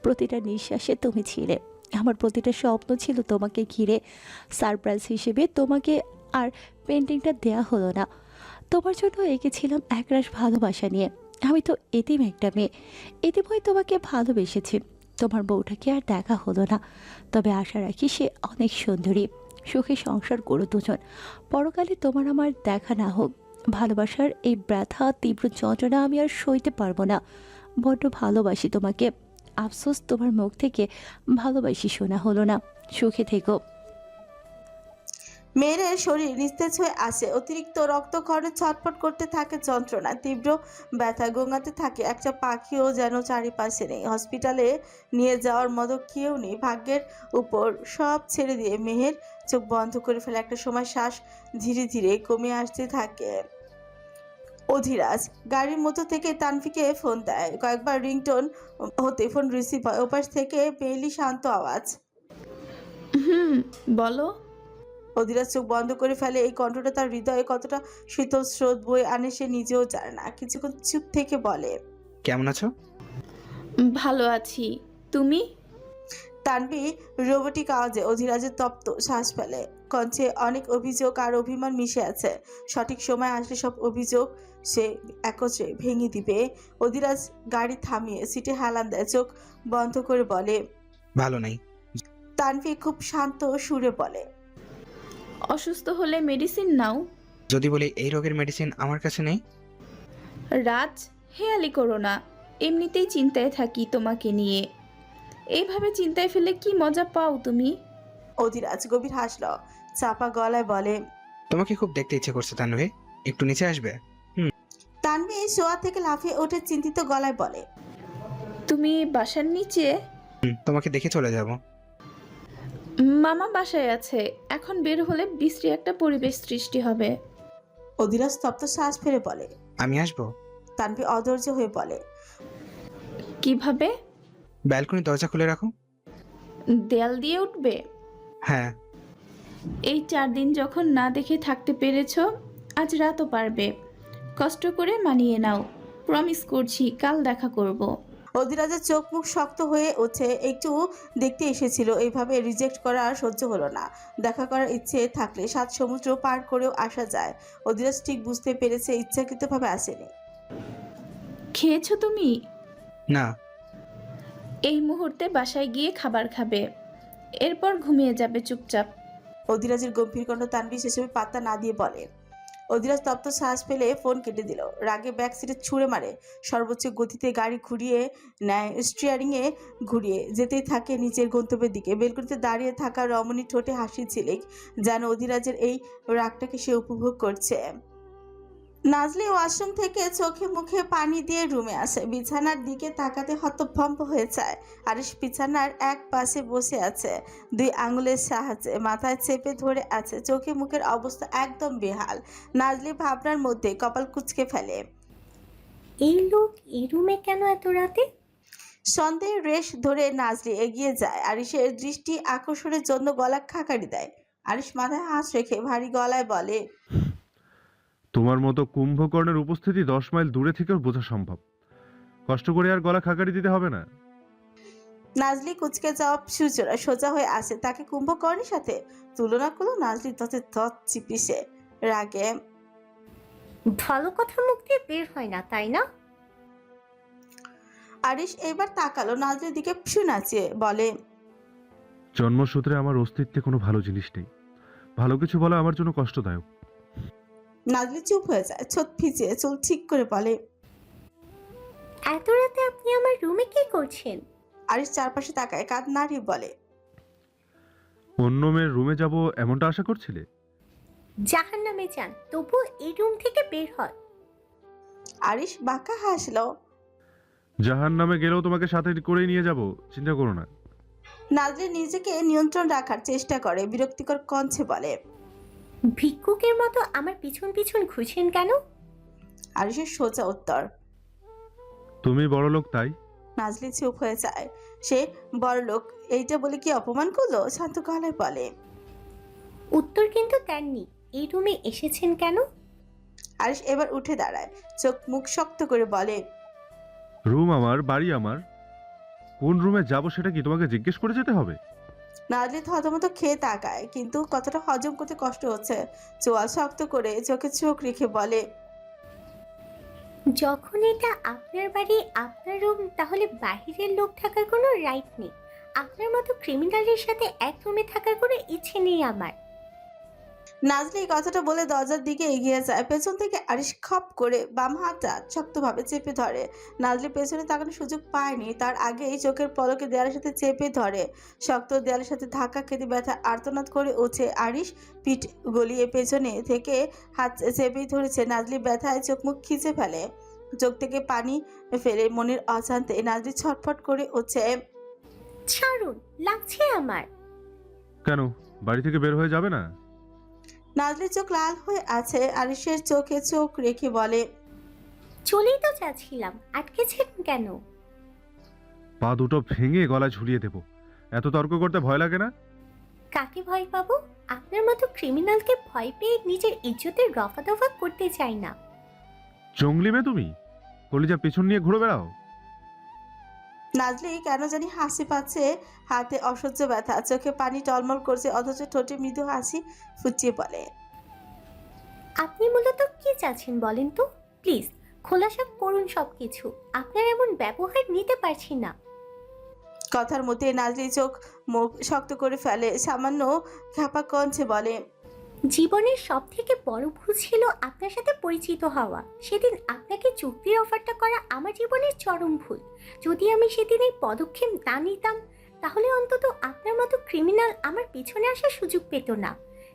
প্রতিটা নিঃশ্বাসে তুমি ছিলে। আমার প্রতিটা স্বপ্ন ছিল তোমাকে ঘিরে। সারপ্রাইজ হিসেবে তোমাকে আর পেন্টিংটা দেয়া হলো না। তোমার জন্য এঁকেছিলাম একরাশ ভালোবাসা নিয়ে। আমি তো এতিম একটা মেয়ে, এতিম হয়ে তোমাকে ভালোবেসেছি। তোমার বউটাকে আর দেখা হলো না, তবে আশা রাখি সে অনেক সুন্দরী। সুখে সংসার করো দুজন। পরকালে তোমার আমার দেখা না হোক। ভালোবাসার এই ব্যথা, তীব্র যন্ত্রণা আমি আর সইতে পারবো না। বড্ড ভালোবাসি তোমাকে। আফসোস তোমার মুখ থেকে ভালোবাসি শোনা হলো না। সুখে থেকো। মেয়ের শরীর নিস্তেজ হয়ে আসে। অতিরিক্ত রক্তক্ষরণে ছটফট করতে থাকে যন্ত্রণা। তীব্র ব্যথা গোঙাতে থাকে। একটা পাখিও যেন চারিপাশে নেই। হসপিটালে নিয়ে যাওয়ার মতো কেউ নেই। ভাগ্যের উপর সব ছেড়ে দিয়ে মেহের চোখ বন্ধ করে ফেলে। একটা সময় শ্বাস ধীরে ধীরে কমে আসতে থাকে। অধিরাজ গাড়ির মধ্যে থেকে তানভিকে ফোন দেয়। কয়েকবার রিংটোন হতে ফোন রিসিভ হয়। ওপাশ থেকে মেইলি শান্ত আওয়াজ। বলো। অধিরাজ চোখ বন্ধ করে ফেলে। এই কণ্ঠটা তার হৃদয়ে কতটা শীতল স্রোত বয়ে আনে সে নিজেও জানে না। কিছুক্ষণ চুপ থেকে বলে, কেমন আছো? ভালো আছি, তুমি? তানভি রোবটিক আওয়াজে অধিরাজের তপ্ত শ্বাস ফেলে। কণ্ঠে অনেক অভিযোগ আর অভিমান মিশে আছে। সঠিক সময় আসলে সব অভিযোগ সে একত্রে ভেঙে দিবে। অধিরাজ গাড়ি থামিয়ে সিটে হেলান দেয়। চোখ বন্ধ করে বলে, ভালো নাই। তানভি খুব শান্ত সুরে বলে, অসুস্থ হলে মেডিসিন নাও। যদি বলি এই রোগের মেডিসিন আমার কাছে নেই। রাজ, হেয়ালি করো না। এমনিতেই চিন্তায় থাকি তোমাকে নিয়ে। এইভাবে চিন্তায় ফেলে কি মজা পাও তুমি? অধিরাজ গভীর হাসল। চাপা গলায় বলে, তোমাকে খুব দেখতে ইচ্ছে করছে তানভি, একটু নিচে আসবে? তানভি শোয়া থেকে লাফিয়ে ওঠে চিন্তিত গলায় বলে, তুমি বাসার নিচে? তোমাকে দেখে চলে যাব। মামা বাসায় আছে, এখন বের হলে বিশ্রী একটা পরিবেশ সৃষ্টি হবে। অধিরাজ স্তব্ধ শ্বাস ফেলে বলে, আমি আসবো? তানভি অধৈর্য হয়ে বলে, কিভাবে? ব্যালকনি দরজা খুলে রাখো। দেয়াল দিয়ে উঠবে? হ্যাঁ। এই 4 দিন যখন না দেখে থাকতে পেরেছ, আজ রাতও পারবে। কষ্ট করে মানিয়ে নাও। প্রমিস করছি কাল দেখা করব। অধিরাজের চোখ মুখ শক্ত হয়ে ওঠে। একটু দেখতে এসেছিল, এইভাবে রিজেক্ট করা আর সহ্য হলো না। দেখা করার ইচ্ছে থাকলে 7 সমুদ্র পার করেও আসা যায়। অধিরাজ ঠিক বুঝতে পেরেছে ইচ্ছাকৃতভাবে আসেনি। খেয়েছো তুমি? না। এই মুহূর্তে বাসায় গিয়ে খাবার খাবে, এরপর ঘুমিয়ে যাবে চুপচাপ। অধিরাজের গম্ভীর কণ্ঠ তানভি সেসবে পাত্তা না দিয়ে বলে। অধিরাজ তপ্ত শ্বাস ফেলে ফোন কেটে দিল। রাগে ব্যাক সিটে ছুঁড়ে মারে। সর্বোচ্চ গতিতে গাড়ি ঘুরিয়ে নেয়। স্টিয়ারিংয়ে ঘুরিয়ে যেতেই থাকে নিচের গন্তব্যের দিকে। বেলকনিতে দাঁড়িয়ে থাকা রমণী ঠোঁটে হাসি ঝিলিক, যেন অধিরাজের এই রাগটাকে সে উপভোগ করছে। নাজলি ওয়াশরুম থেকে চোখে মুখে পানি দিয়ে রুমে আসে। বিছানার দিকে তাকাতে হতভম্ব হয়ে যায়। আরিশ বিছানার এক পাশে বসে আছে, 2 আঙুলের সাহায্যে মাথায় চেপে ধরে আছে। চোখে মুখের অবস্থা একদম বেহাল। নাজলি ভাবনার মধ্যে কপাল কুঁচকে ফেলে। এই লোক এই রুমে কেন এত রাতে? সন্দেহের রেশ ধরে নাজলি এগিয়ে যায়। আরিশের দৃষ্টি আকর্ষণের জন্য গলা খাকারি দেয়। আরিশ মাথায় হাত রেখে ভারী গলায় বলে, তোমার মতো কুম্ভকর্ণের উপস্থিতি 10 মাইল দূরে থেকেও বোঝা সম্ভব। কষ্ট করে আর গলা খাকারি দিতে হবে না। নাজলি কুচকে যাওয়া সুচরা সোজা হয়ে আসে। তাকে কুম্ভকর্ণের সাথে তুলনা করলো। নাজলি ততে তত চিপিসে রাগে। ভালো কথা মুখ দিয়ে বের হয় না, তাই না? আরিশ এবার তাকালো নাজলির দিকে ফিউ নাচিয়ে বলে, জন্মসূত্রে আমার অস্তিত্বে কোনো ভালো জিনিস নেই। ভালো কিছু বলা আমার জন্য কষ্টদায়ক। নাজলি চুপ হয়ে যায়। ছোট ভিজিয়ে চুল ঠিক করে বলে, এত রাতে আপনি আমার রুমে কি করছেন? আরিশ চারপাশে তাকায়, কাঁধ নাড়িয়ে বলে, অন্য মেয়ের রুমে যাব এমনটা আশা করছিলে? জাহান্নামে যান, তবু এই রুম থেকে বের হয়। আরিশ বাঁকা হাসলো। জাহান্নামে গেলেও তোমাকে সাথে করেই নিয়ে যাব, চিন্তা করো না। নাজলি নিজেকে নিয়ন্ত্রণ রাখার চেষ্টা করে। বিরক্তিকর কণ্ঠে বলে, ভিক্ষুকের মতো আমার পিছন পিছন ঘুরছেন কেন? আরিশের সোজা উত্তর। তুমি বড় লোক তাই। নাজলি চুপ হয়ে যায়। সে বড়লোক এইটা বলে কি অপমান করলো? শান্ত গলায় বলে, উত্তর কিন্তু দেননি। এই রুমে এসেছেন কেন? আরিশ এবার উঠে দাঁড়ায়। চোখ মুখ শক্ত করে বলে, রুম আমার, বাড়ি আমার। কোন রুমে যাব সেটা কি তোমাকে জিজ্ঞেস করে যেতে হবে? নাজলি থতমত খেয়ে তাকায়, কিন্তু কথাটা হজম করতে কষ্ট হচ্ছে। চোয়াল শক্ত করে চোখে চোখ রেখে বলে, যখন এটা আপনার বাড়ি, আপনার রুম, তাহলে বাহিরের লোক থাকার কোনো রাইট নেই। আপনার মতো ক্রিমিনালের সাথে এক রুমে থাকার কোনো ইচ্ছে নেই আমার। নাজলি এই কথাটা বলে দরজার দিকে এগিয়ে যায়। পেছন থেকে আরিশ খপ করে বাম হাতটা শক্তভাবে চেপে ধরে। নাজলি পেছনে তাকানোর সুযোগ পায়নি, তার আগেই চোখের পলকে দেয়ালের সাথে চেপে ধরে। শক্ত দেয়ালের সাথে ধাক্কা খেতে ব্যথা আর্তনাদ করে ওঠে আরিশ। পিঠ গলিয়ে পেছনে থেকে হাত চেপেই ধরেছে। নাজলি ব্যথায় চোখ মুখ খিচে ফেলে। চোখ থেকে পানি ফেলে মনের অজান্তে নাজলি ছটফট করে ওঠে। ছাড়ুন, লাগছে আমার। কেন, বাড়ি থেকে বের হয়ে যাবে না? নাজলির চোখ লাল হয়ে আছে। আরিশের চোখে চোখ রেখে বলে, চলেই তো যাচ্ছিলাম, আটকেছেন কেন? পা দুটো ভেঙে গলায় ঝুলিয়ে দেব। এত তর্ক করতে ভয় লাগে না? কাকে ভয় পাবো? আপনার মতো ক্রিমিনালকে ভয় পেয়ে নিজের ইজ্জতের রফা দফা করতে চাই না। জঙ্গলি মেয়ে তুমি, কলিজা পেছন নিয়ে ঘুরে বেড়াও। নাজলি কেন জানি হাসি পাচ্ছে, হাতে অসহ্য ব্যথা, চোখে পানি টলমল করছে, অথচ ঠোঁটে মৃদু হাসি ফুটিয়ে বলে, আপনি মূলত কি চাচ্ছেন বলেন তো? প্লিজ খোলাসা করুন সবকিছু। আপনার এমন ব্যবহার নিতে পারছি না। কথার মধ্যে নাজলি চোখ মুখ শক্ত করে ফেলে, সামান্য খ্যাপা কণ্ঠে বলে, জীবনের সব থেকে বড় ভুল ছিল আপনার সাথে পরিচিত হওয়া। সেদিন আপনাকে চুক্তির অফারটা করা আমার জীবনের চরম ভুল। যদি আমি সেদিন এই পদক্ষেপ না নিতাম, তাহলে অন্তত আপনার মতো ক্রিমিনাল আমার পিছনে আসার সুযোগ পেত না।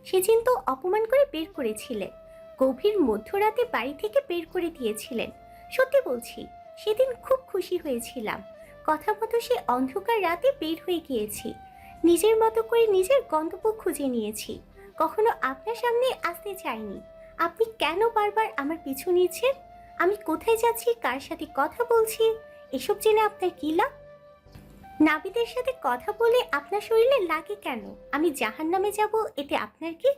সেদিন তো অপমান করে বের করেছিলেন, গভীর মধ্যরাতে বাড়ি থেকে বের করে দিয়েছিলেন। সত্যি বলছি, সেদিন খুব খুশি হয়েছিলাম। কথা মতো সে অন্ধকার রাতে বের হয়ে গিয়েছি, নিজের মতো করে নিজের গন্তব্য খুঁজে নিয়েছি। কখনো আপনার সামনে আসতে চাইনি। আপনি কেন বারবার আমার পিছু নিয়েছেন? আমি কোথায় যাচ্ছি, কার সাথে কথা বলছি, এসব জেনে আপনার কি লাভ? নাবিদের সাথে কথা বলে আপনার শরীরে লাগে কেন? আমি জাহান্নামে যাব, এতে আপনার কি?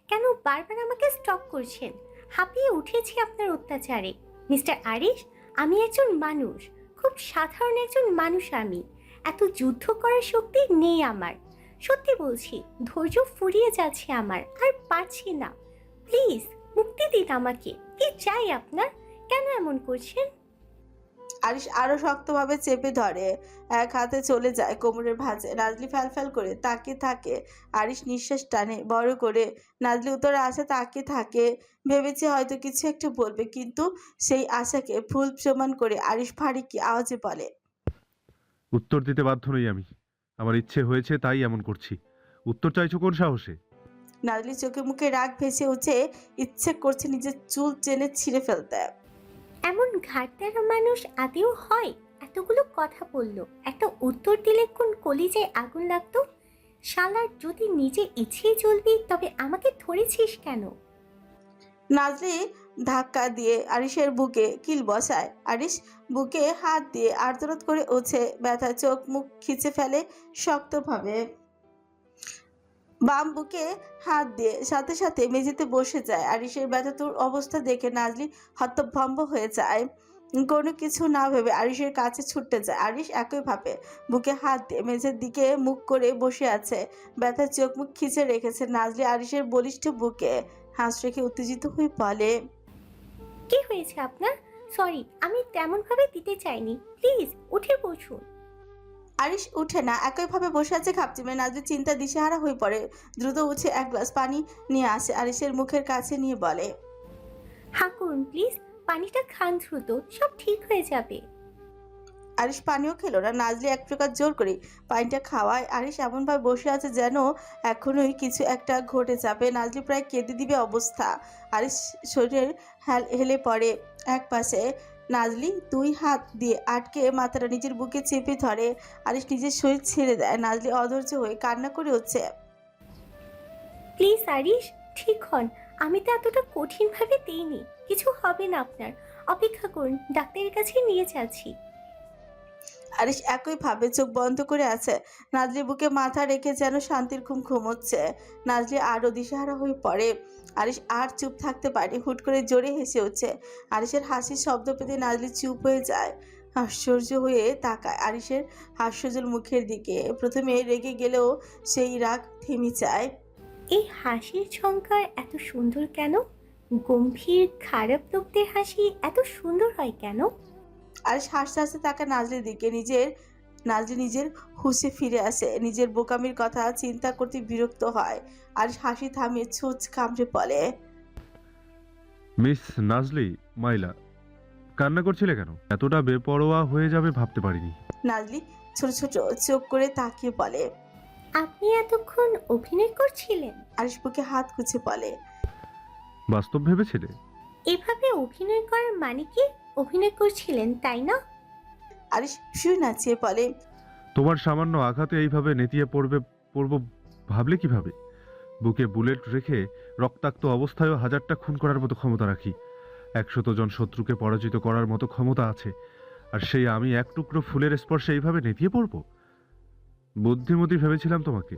কেন বারবার আমাকে স্টপ করছেন? হাঁপিয়ে উঠেছি আপনার অত্যাচারে। মিস্টার আরিশ, আমি একজন মানুষ, খুব সাধারণ একজন মানুষ। আমি এত যুদ্ধ করার শক্তি নেই আমার। সত্যি বলছি, ধৈর্য ফুরিয়ে যাচ্ছে আমার, আর পারছি না। প্লিজ মুক্তি দিন আমাকে। কি চাই আপনার? কেন এমন করছেন? আরিশ আরো শক্তভাবে চেপে ধরে, এক হাতে চলে যায় কোমরের ভাঁজে। নাজলি ফ্যাল করে তাকিয়ে থাকে। আরিশ নিঃশ্বাস টানে বড় করে। নাজলি উত্তরে আসে তাকিয়ে থাকে, ভেবেছে হয়তো কিছু একটা বলবে, কিন্তু সেই আশাকে ভুল প্রমাণ করে আরিশ ভারী আওয়াজে বলে, উত্তর দিতে বাধ্য নই আমি। আমার ইচ্ছে হয়েছে তাই এমন করছি। উত্তর চাইছো কোন সাহসে? নাজলি চোখে মুখে রাগ ভেসে উঠে, ইচ্ছে করছে নিজের চুল টেনে ছিঁড়ে ফেলতে। এমন ঘাটতেরা মানুষ আদেও হয়? এতগুলো কথা বললো, একটা উত্তর দিলে কোন কলিজায় আগুন লাগতো? শালার, যদি নিজে ইচ্ছেই চলবি তবে আমাকে ধরেছিস কেন? নাজলি ধাক্কা দিয়ে আরিশের বুকে কিল বসায়। আরিশ বুকে হাত দিয়ে আর্তনাদ করে ওঠে, ব্যথা চোখ মুখ খিচে ফেলে শক্তভাবে। বাম বুকে হাত দিয়ে সাথে সাথে মেঝেতে বসে যায়। আরিশের ব্যথাতুর অবস্থা দেখে নাজলি হতভম্ব হয়ে যায়। কোনো কিছু না ভেবে আরিশের কাছে ছুটতে যায়। আরিশ একইভাবে বুকে হাত দিয়ে মেঝের দিকে মুখ করে বসে আছে, ব্যথার চোখ মুখ খিচে রেখেছে। নাজলি আরিশের বলিষ্ঠ বুকে হাত রেখে উত্তেজিত হয়ে বলে, কি হয়েছে আপনার? সরি, আমি তেমন ভাবে দিতে চাইনি। প্লিজ উঠে বসুন। আরিশ উঠে না, একইভাবে বসে আছে খাপচিমে। নাজলি চিন্তা দিশেহারা হয়ে পড়ে। দ্রুত উঠে এক গ্লাস পানি নিয়ে আসে, আরিশের মুখের কাছে নিয়ে বলে, হ্যাঁ করুন প্লিজ, পানিটা খান দ্রুত, সব ঠিক হয়ে যাবে। আরিশ পানিও খেলো না। নাজলি এক প্রকার জোর করে পানিটা খাওয়ায়। আরিশ এমনভাবে বসে আছে যেন এখনোই কিছু একটা ঘটে যাবে। নাজলি প্রায় কেঁদে দিবে অবস্থা। আরিশ শরীরের হেলে পড়ে এক পাশে। নাজলি দুই হাত দিয়ে আটকে মাথাটা নিজের বুকে চেপে ধরে। আরিশ নিজের শরীর ছেড়ে দেয়। নাজলি অধৈর্য হয়ে কান্না করে হচ্ছে, প্লিজ আরিশ, ঠিক হন। আমি তো এতটা কঠিনভাবে দিইনি। কিছু হবে না আপনার। অপেক্ষা করুন, ডাক্তারের কাছে নিয়ে যাচ্ছি। আরিশ একইভাবে চোখ বন্ধ করে আছে। নাজলি বুকে মাথা রেখে যেন শান্তির ঘুম ঘুমোচ্ছে। নাজলি আরও দিশেহারা হয়ে পড়ে। আরিশ আর চুপ থাকতে পারে, হুট করে জোরে হেসে উঠছে। আরিশের হাসির শব্দ পেতে নাজলি চুপ হয়ে যায়, আশ্চর্য হয়ে তাকায় আরিশের হাস্যজল মুখের দিকে। প্রথমে রেগে গেলেও সেই রাগ থেমে যায়। এই হাসির ঝংকার এত সুন্দর কেন? গম্ভীর খারাপ লোকদের হাসি এত সুন্দর হয় কেন? আরিশ হাসতে হাসতে তাকায় নাজলির দিকে। নাজলি নিজের হুঁশে ফিরে আসে। নিজের বোকামির কথা চিন্তা করতে বিরক্ত হয়। আরিশ হাসি থামিয়ে ছুঁচ কামড়ে বলে, মিস নাজলি, মাইলা, কান্না করছিলে কেন? এতটা বেপরোয়া হয়ে যাবে ভাবতে পারিনি। নাজলি ছোট ছোট চোখ করে তাকিয়ে বলে, আপনি এতক্ষণ অভিনয় করছিলেন? আরিশ বুকে হাত গুছে বলে, বাস্তব ভেবেছিলে? এভাবে অভিনয় করার মানে কি? অভিনয় করছিলেন তাই না? আরিশ শুয়ে নাচিয়ে বলে, তোমার সামান্য আঘাতে এইভাবে নেতিয়ে পড়বো ভাবলে কিভাবে? বুকে বুলেট রেখে রক্তাক্ত অবস্থায়ও হাজারটা খুন করার মতো ক্ষমতা রাখি। 100 জন শত্রুকে পরাজিত করার মতো ক্ষমতা আছে, আর সেই আমি এক টুকরো ফুলের স্পর্শে এইভাবে নেতিয়ে পড়বো? বুদ্ধিমতী ভেবেছিলাম তোমাকে।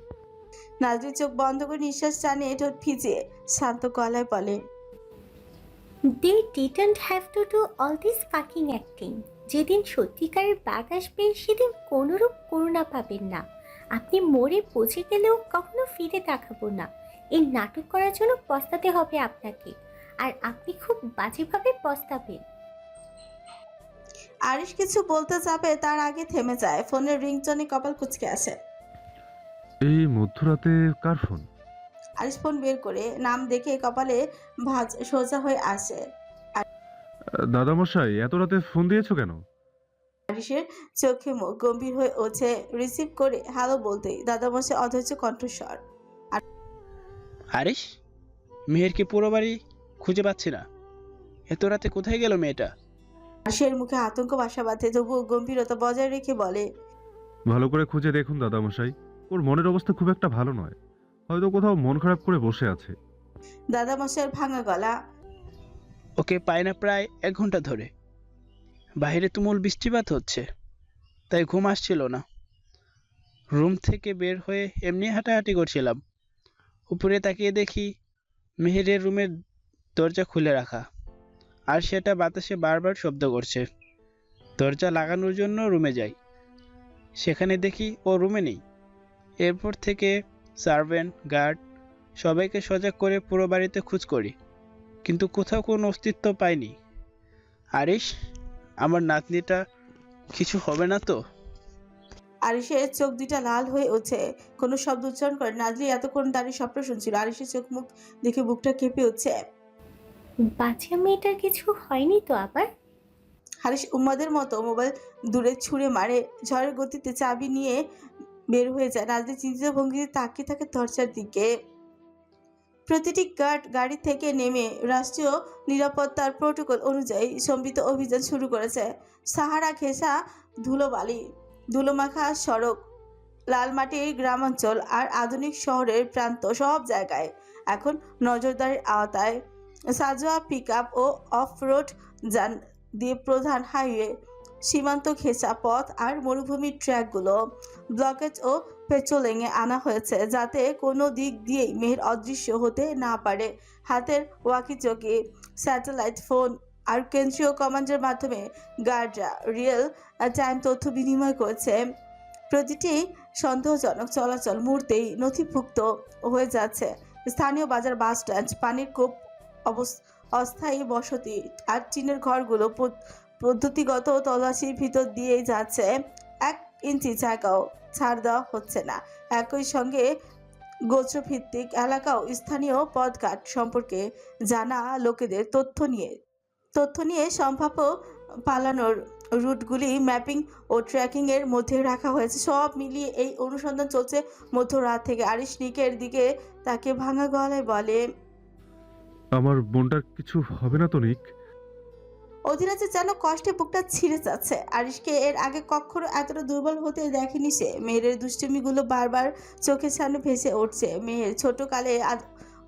নাজরিন চোখ বন্ধ করে নিঃশ্বাস টানে, ঠোঁট ভিজিয়ে শান্ত গলায় বলে, They didn't have to do all this fucking acting. যেদিন সত্যিকারের বাঘ আসবে সেদিন কোনোরূপ করুণা পাবেন না। আপনি মরে পচে গেলেও কখনো ফিরে তাকাবো না। এই নাটক করার জন্য পস্তাতে হবে আপনাকে, আর আপনি খুব বাজেভাবে পস্তাবেন। আরিশ কিছু বলতে যাবে তার আগে থেমে যায়। ফোনের রিংটোনে কপাল কুঁচকে আসে। এই মধ্যরাতে কার ফোন? আরিশ ফোন বের করে নাম দেখে কপালে ভাঁজ সোজা হয়ে আসে। দাদামশাই, এত রাতে ফোন দিয়েছো কেন? আরিশের চোখে মুখ গম্ভীর হয়ে ওঠে। রিসিভ করে হ্যালো বলতেই দাদামশাই অধৈর্য কণ্ঠস্বর, আরিশ, মেহেরকে পুরো বাড়ি খুঁজে পাচ্ছি না। এত রাতে কোথায় গেল মেয়েটা? আরিশের মুখে আতঙ্ক বাসা বাঁধে, তবুও গম্ভীরতা বজায় রেখে বলে, ভালো করে খুঁজে দেখুন দাদামশাই, ওর মনের অবস্থা খুব একটা ভালো নয়, হয়তো কোথাও মন খারাপ করে বসে আছে। দাদামশাইয়ের ভাঙা গলা, ওকে পাই না প্রায় 1 ঘন্টা ধরে। বাইরে তুমুল বৃষ্টিপাত হচ্ছে, তাই ঘুম আসছিল না। রুম থেকে বের হয়ে এমনি হাঁটাহাঁটি করছিলাম। উপরে তাকিয়ে দেখি মেহেরের রুমের দরজা খুলে রাখা, আর সেটা বাতাসে বারবার শব্দ করছে। দরজা লাগানোর জন্য রুমে যাই, সেখানে দেখি ও রুমে নেই। এরপর থেকে সার্ভেন্ট, গার্ড সবাইকে সজাগ করে পুরো বাড়িতে খোঁজ করি, কিন্তু কোথাও কোনো অস্তিত্ব পাইনি। আরিশ, আমার নাতনিটা কিছু হবে না তো? আরিশের চোখ দুইটা লাল হয়ে ওঠে। কোনো শব্দ উচ্চারণ করে নাজলি এতক্ষণ দাঁড়িয়ে স্বপ্ন শুনছিল। আরিশের চোখ মুখ দেখে বুকটা কেঁপে উঠছে। বাচ্চা মেয়েটার কিছু হয়নি তো আবার? হারিশ উম্মাদের মতো মোবাইল দূরে ছুঁড়ে মারে। ঝড়ের গতিতে চাবি নিয়ে বের হয়ে যায়। নাজলি চিন্তিত ভঙ্গিতে তাকিয়ে থাকে দরজার দিকে। প্রতিটি গার্ড গাড়ি থেকে নেমে রাষ্ট্রীয় নিরাপত্তার প্রোটোকল অনুযায়ী সম্মিলিত অভিযান শুরু করেছে। সাহারা ঘেঁষা ধুলোবালি, ধুলোমাখা সড়ক, লাল মাটির গ্রামাঞ্চল আর আধুনিক শহরের প্রান্ত সব জায়গায় এখন নজরদারির আওতায়। সাজোয়া পিকআপ ও অফ রোড যান দিয়ে প্রধান হাইওয়ে, সীমান্ত ঘেঁষা পথ আর মরুভূমির ট্র্যাকগুলো ব্লকেজ ও পেট্রোলিংয়ে আনা হয়েছে, যাতে কোনো দিক দিয়েই মেহের অদৃশ্য হতে না পারে। হাতের ওয়াকিচকি, স্যাটেলাইট ফোন আর কেন্দ্রীয় কমান্ডের মাধ্যমে গার্ডরা রিয়েল টাইম তথ্য বিনিময় করছে। প্রতিটি সন্দেহজনক চলাচল মুহূর্তেই নথিভুক্ত হয়ে যাচ্ছে। স্থানীয় বাজার, বাস স্ট্যান্ড, পানির কূপ, অস্থায়ী বসতি আর টিনের ঘরগুলো পদ্ধতিগত তল্লাশির ভিতর দিয়েই যাচ্ছে। 1 ইঞ্চি জায়গাও ছাড় দেওয়া হচ্ছে না। একই সঙ্গে গোত্রভিত্তিক এলাকাও স্থানীয় পথঘাট সম্পর্কে জানা লোকেদের তথ্য নিয়ে সম্ভাব্য পালানোর রুটগুলি ম্যাপিং ও ট্র্যাকিংয়ের মধ্যে রাখা হয়েছে। সব মিলিয়ে এই অনুসন্ধান চলছে মধ্যরাত থেকে। আরিশ নিকের দিকে তাকে ভাঙা গলায় বলে, আমার বোনটার কিছু হবে না তো নিক? অধিরাজে যেন কষ্টে বুকটা ছিঁড়ে যাচ্ছে। আরিশকে এর আগে কখনো এতটা দুর্বল হতে দেখেনি সে। মেহেরের দুষ্টুমিগুলো বারবার চোখের সামনে ভেসে উঠছে। মেহের ছোটকালে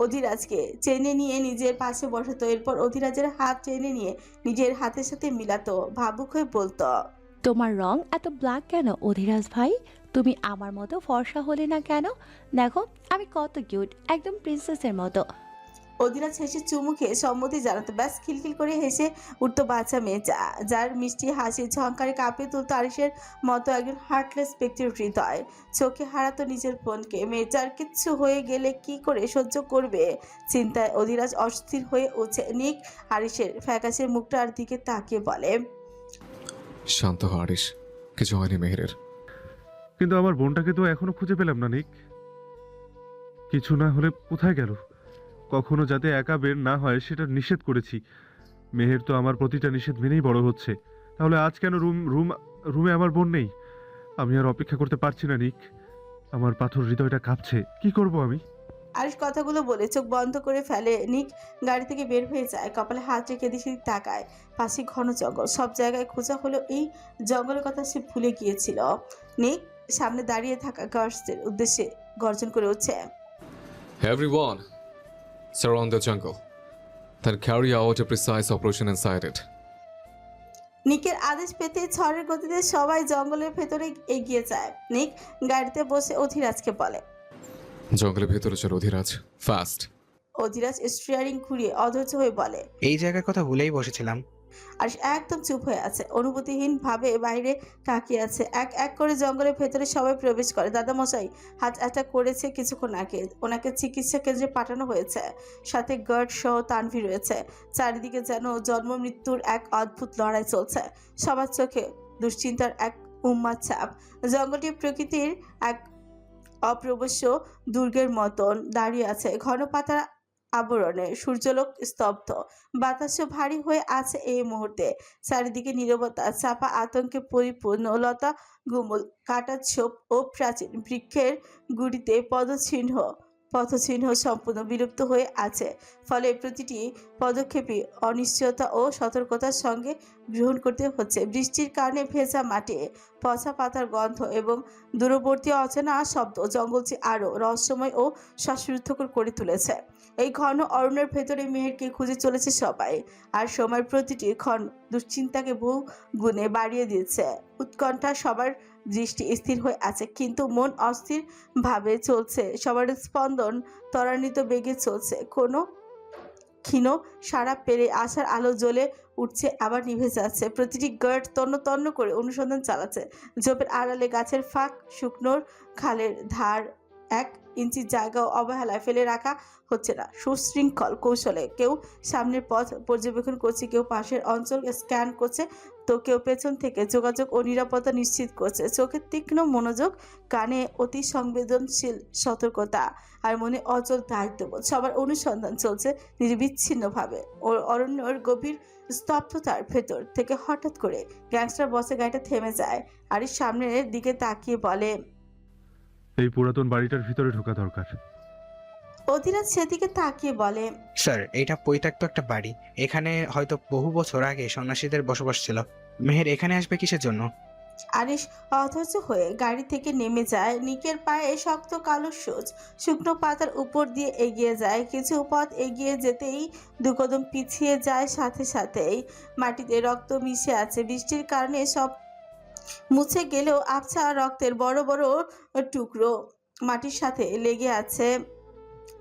অধিরাজকে টেনে নিয়ে নিজের পাশে বসাতো, এরপর অধিরাজের হাত টেনে নিয়ে নিজের হাতের সাথে মিলাতো, ভাবুক হয়ে বলতো, তোমার রং এত ব্ল্যাক কেন অধিরাজ ভাই? তুমি আমার মতো ফর্সা হলে না কেন? দেখো আমি কত কিউট, একদম প্রিন্সেসের মতো। অধিরাজ হেসে চুমু খেয়ে সম্মতি জানাতো। ব্যাস খিলখিল করে হেসে উঠতো বাচ্চা মেয়েটা, যার মিষ্টি হাসি ঝংকারে কাঁপিয়ে তুলতো আরিশের মতো একজন হার্টলেস ব্যক্তির হৃদয়। চোখে হারাতো নিজের বোনকে। মেয়েটার কিচ্ছু হয়ে গেলে কি করে সহ্য করবে? চিন্তায় অধিরাজ অস্থির হয়ে ওঠে। নিক আরিশের ফ্যাকাশে মুখটার দিকে তাকিয়ে বলে, শান্ত হ আরিশ, কিছু হয়নি মেহেরের। কিন্তু আমার বোনটাকে তো এখনো খুঁজে পেলাম না নিক। কিছু না হলে কোথায় গেল? কখনো যাতে একা বের না হয় সেটা নিষেধ করেছি। মেহের তো আমার প্রতিটা নিষেধ মেনেই বড় হচ্ছে, তাহলে আজ কেন রুমে আমার বোন নেই? আমি আর অপেক্ষা করতে পারছি না নিক, আমার পাথর হৃদয়টা কাঁপছে। কি করব আমি? আরিশ কথাগুলো বলে চোখ বন্ধ করে ফেলে। নিক গাড়ি থেকে বের হয়ে যায়, কপালে হাত রেখে দিকে তাকায়। পাশে ঘন জঙ্গল, সব জায়গায় খোঁজা হলেও এই জঙ্গলের কথা সে ভুলে গিয়েছিল। নিক সামনে দাঁড়িয়ে থাকা গার্ডসদের উদ্দেশ্যে গর্জন করে উঠছে, Everyone, surround the jungle. Then carry out a precise operation inside it. নিকের আদেশ পেতে ঝড়ের গতিতে সবাই জঙ্গলের ভেতরে এগিয়ে যায়। নিক গাড়িতে বসে অধিরাজকে বলে। জঙ্গলের ভেতরে চলো অধিরাজ, ফাস্ট। অধিরাজ স্টিয়ারিং ঘুরিয়ে অধৈর্য হয়ে বলে। এই জায়গার কথা ভুলেই বসেছিলাম। আর একদম চুপ হয়ে আছে, অনুভূতিহীন ভাবে বাইরে তাকিয়ে আছে। এক এক করে জঙ্গলের ভেতরে সবাই প্রবেশ করে। দাদামশাই হার্ট অ্যাটাক করেছে কিছুক্ষণ আগে, ওনাকে চিকিৎসা কেন্দ্রে পাঠানো হয়েছে। সাথে গার্ড সহ তানভি রয়েছে। চারিদিকে যেন জন্ম মৃত্যুর এক অদ্ভুত লড়াই চলছে। সবার চোখে দুশ্চিন্তার এক উম্মাদ ছাপ। জঙ্গলটি প্রকৃতির এক অপ্রবশ্য দুর্গের মতন দাঁড়িয়ে আছে। ঘন পাতার আবরণে সূর্যলোক স্তব্ধ, বাতাসও ভারী হয়ে আছে এই মুহূর্তে। চারিদিকে নীরবতা, চাপা আতঙ্কে পরিপূর্ণ। লতা গুমল, কাটা ছোপ ও প্রাচীন বৃক্ষের গুড়িতে পথচিহ্ন সম্পূর্ণ বিলুপ্ত হয়ে আছে। ফলে প্রতিটি পদক্ষেপই অনিশ্চয়তা ও সতর্কতার সঙ্গে গ্রহণ করতে হচ্ছে। বৃষ্টির কারণে ভেজা মাটি, পচা পাতার গন্ধ এবং দূরবর্তী অচেনা শব্দ জঙ্গলটি আরও রহস্যময় ও শ্বাসরুদ্ধকর করে তুলেছে। এই ঘন অরণ্যের ভেতরে মেহেরকে খুঁজে চলেছে সবাই, আর সময়ের প্রতিটি ক্ষণ দুশ্চিন্তাকে বহু গুণে বাড়িয়ে দিচ্ছে। উৎকণ্ঠা সবার দৃষ্টি স্থির হয়ে আছে, কিন্তু মন অস্থির ভাবে চলছে। সবার স্পন্দন ত্বরান্বিত বেগে চলছে। কোনো ক্ষীণ সারা পেরে আশার আলো জ্বলে উঠছে, আবার নিভে যাচ্ছে। প্রতিটি গার্ড তন্ন তন্ন করে অনুসন্ধান চালাচ্ছে। ঝোপের আড়ালে, গাছের ফাঁক, শুকনোর খালের ধার, 1 ইঞ্চি জায়গাও অবহেলায় ফেলে রাখা হচ্ছে না। সুশৃঙ্খল কৌশলে কেউ সামনের পথ পর্যবেক্ষণ করছে, কেউ পাশের অঞ্চল স্ক্যান করছে, তো কেউ পেছন থেকে যোগাযোগ ও নিরাপত্তা নিশ্চিত করছে। চোখের তীক্ষ্ণ মনোযোগ, কানে অতি সংবেদনশীল সতর্কতা, আর মনে অচল দায়িত্ববোধ। সবার অনুসন্ধান চলছে নির্বিচ্ছিন্নভাবে। অরণ্যের গভীর স্তব্ধতার ভেতর থেকে হঠাৎ করে গ্যাংস্টার বসে গাড়িটা থেমে যায়। আর সামনের দিকে তাকিয়ে বলে, এই পুরাতন বাড়িটার ভিতরে ঢোকা দরকার। অধিরাজ সেদিকে তাকিয়ে বলে, স্যার, এটা পরিত্যক্ত একটা বাড়ি। এখানে হয়তো বহু বছর আগে সন্ন্যাসীদের বসবাস ছিল। মেহের এখানে আসবে কিসের জন্য? আরিশ অধৈর্য হয়ে গাড়ি থেকে নেমে যায়। নিকের পায়ে শক্ত কালো সোজ শুকনো পাতার উপর দিয়ে এগিয়ে যায়। কিছু পথ এগিয়ে যেতেই দুকদম পিছিয়ে যায়। সাথে সাথেই মাটিতে রক্ত মিশে আছে। বৃষ্টির কারণে সব মুছে গেলেও আবছা রক্তের বড় বড় টুকরো মাটির সাথে লেগে আছে।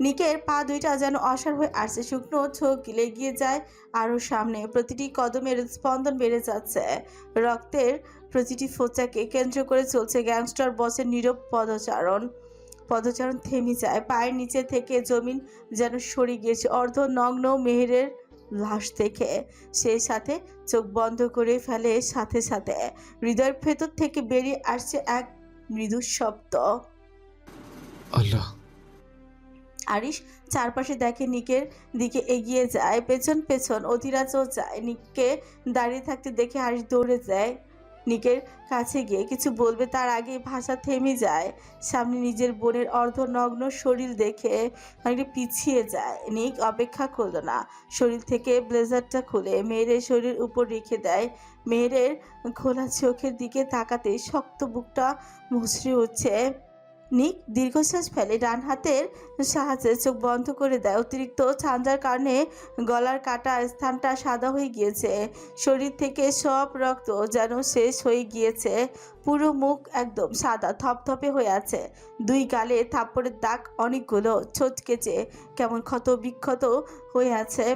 নিকের পা দুইটা যেন অসাড় হয়ে আসছে। শুকনো চোখ লেগিয়ে যায় আরও সামনে। প্রতিটি কদমের স্পন্দন বেড়ে যাচ্ছে। রক্তের প্রতিটি ফোঁচাকে কেন্দ্র করে চলছে গ্যাংস্টার বসের নীরব পদচারণ থেমে যায়। পায়ের নিচে থেকে জমিন যেন সরে গিয়েছে অর্ধনগ্ন মেহেরের লাশ দেখে। সেই সাথে চোখ বন্ধ করে ফেলে। সাথে সাথে হৃদয়ের ভেতর থেকে বেরিয়ে আসছে এক মৃদু শব্দ, আল্লাহ। আরিশ চারপাশে দেখে, নিকের দিকে এগিয়ে যায়। পেছন পেছন অধিরাজও যায়। নিককে দাঁড়িয়ে থাকতে দেখে আরিশ দৌড়ে যায়। নিকের কাছে গিয়ে কিছু বলবে, তার আগে ভাষা থেমে যায়। সামনে নিজের বোনের অর্ধনগ্ন শরীর দেখে অনেকটা পিছিয়ে যায়। নিক অপেক্ষা করলো না, শরীর থেকে ব্লেজারটা খুলে মেয়েরের শরীর উপর রেখে দেয়। মেয়েরের খোলা চোখের দিকে তাকাতে শক্ত বুকটা মুচড়ে উঠছে। নিক দীর্ঘশ্বাস ফেলে, ডান হাতের সাহায্যে চোখ বন্ধ করে দেয়। অতিরিক্ত ঠান্ডার কারণে গলার কাটা স্থানটা সাদা হয়ে গিয়েছে। শরীর থেকে সব রক্ত যেন শেষ হয়ে গিয়েছে। পুরো মুখ একদম সাদা থপথপে হয়ে আছে। 2 গালে থাপ্পড়ের দাগ অনেকগুলো, ছোট কেচে কেমন ক্ষত বিক্ষত হয়ে আছে।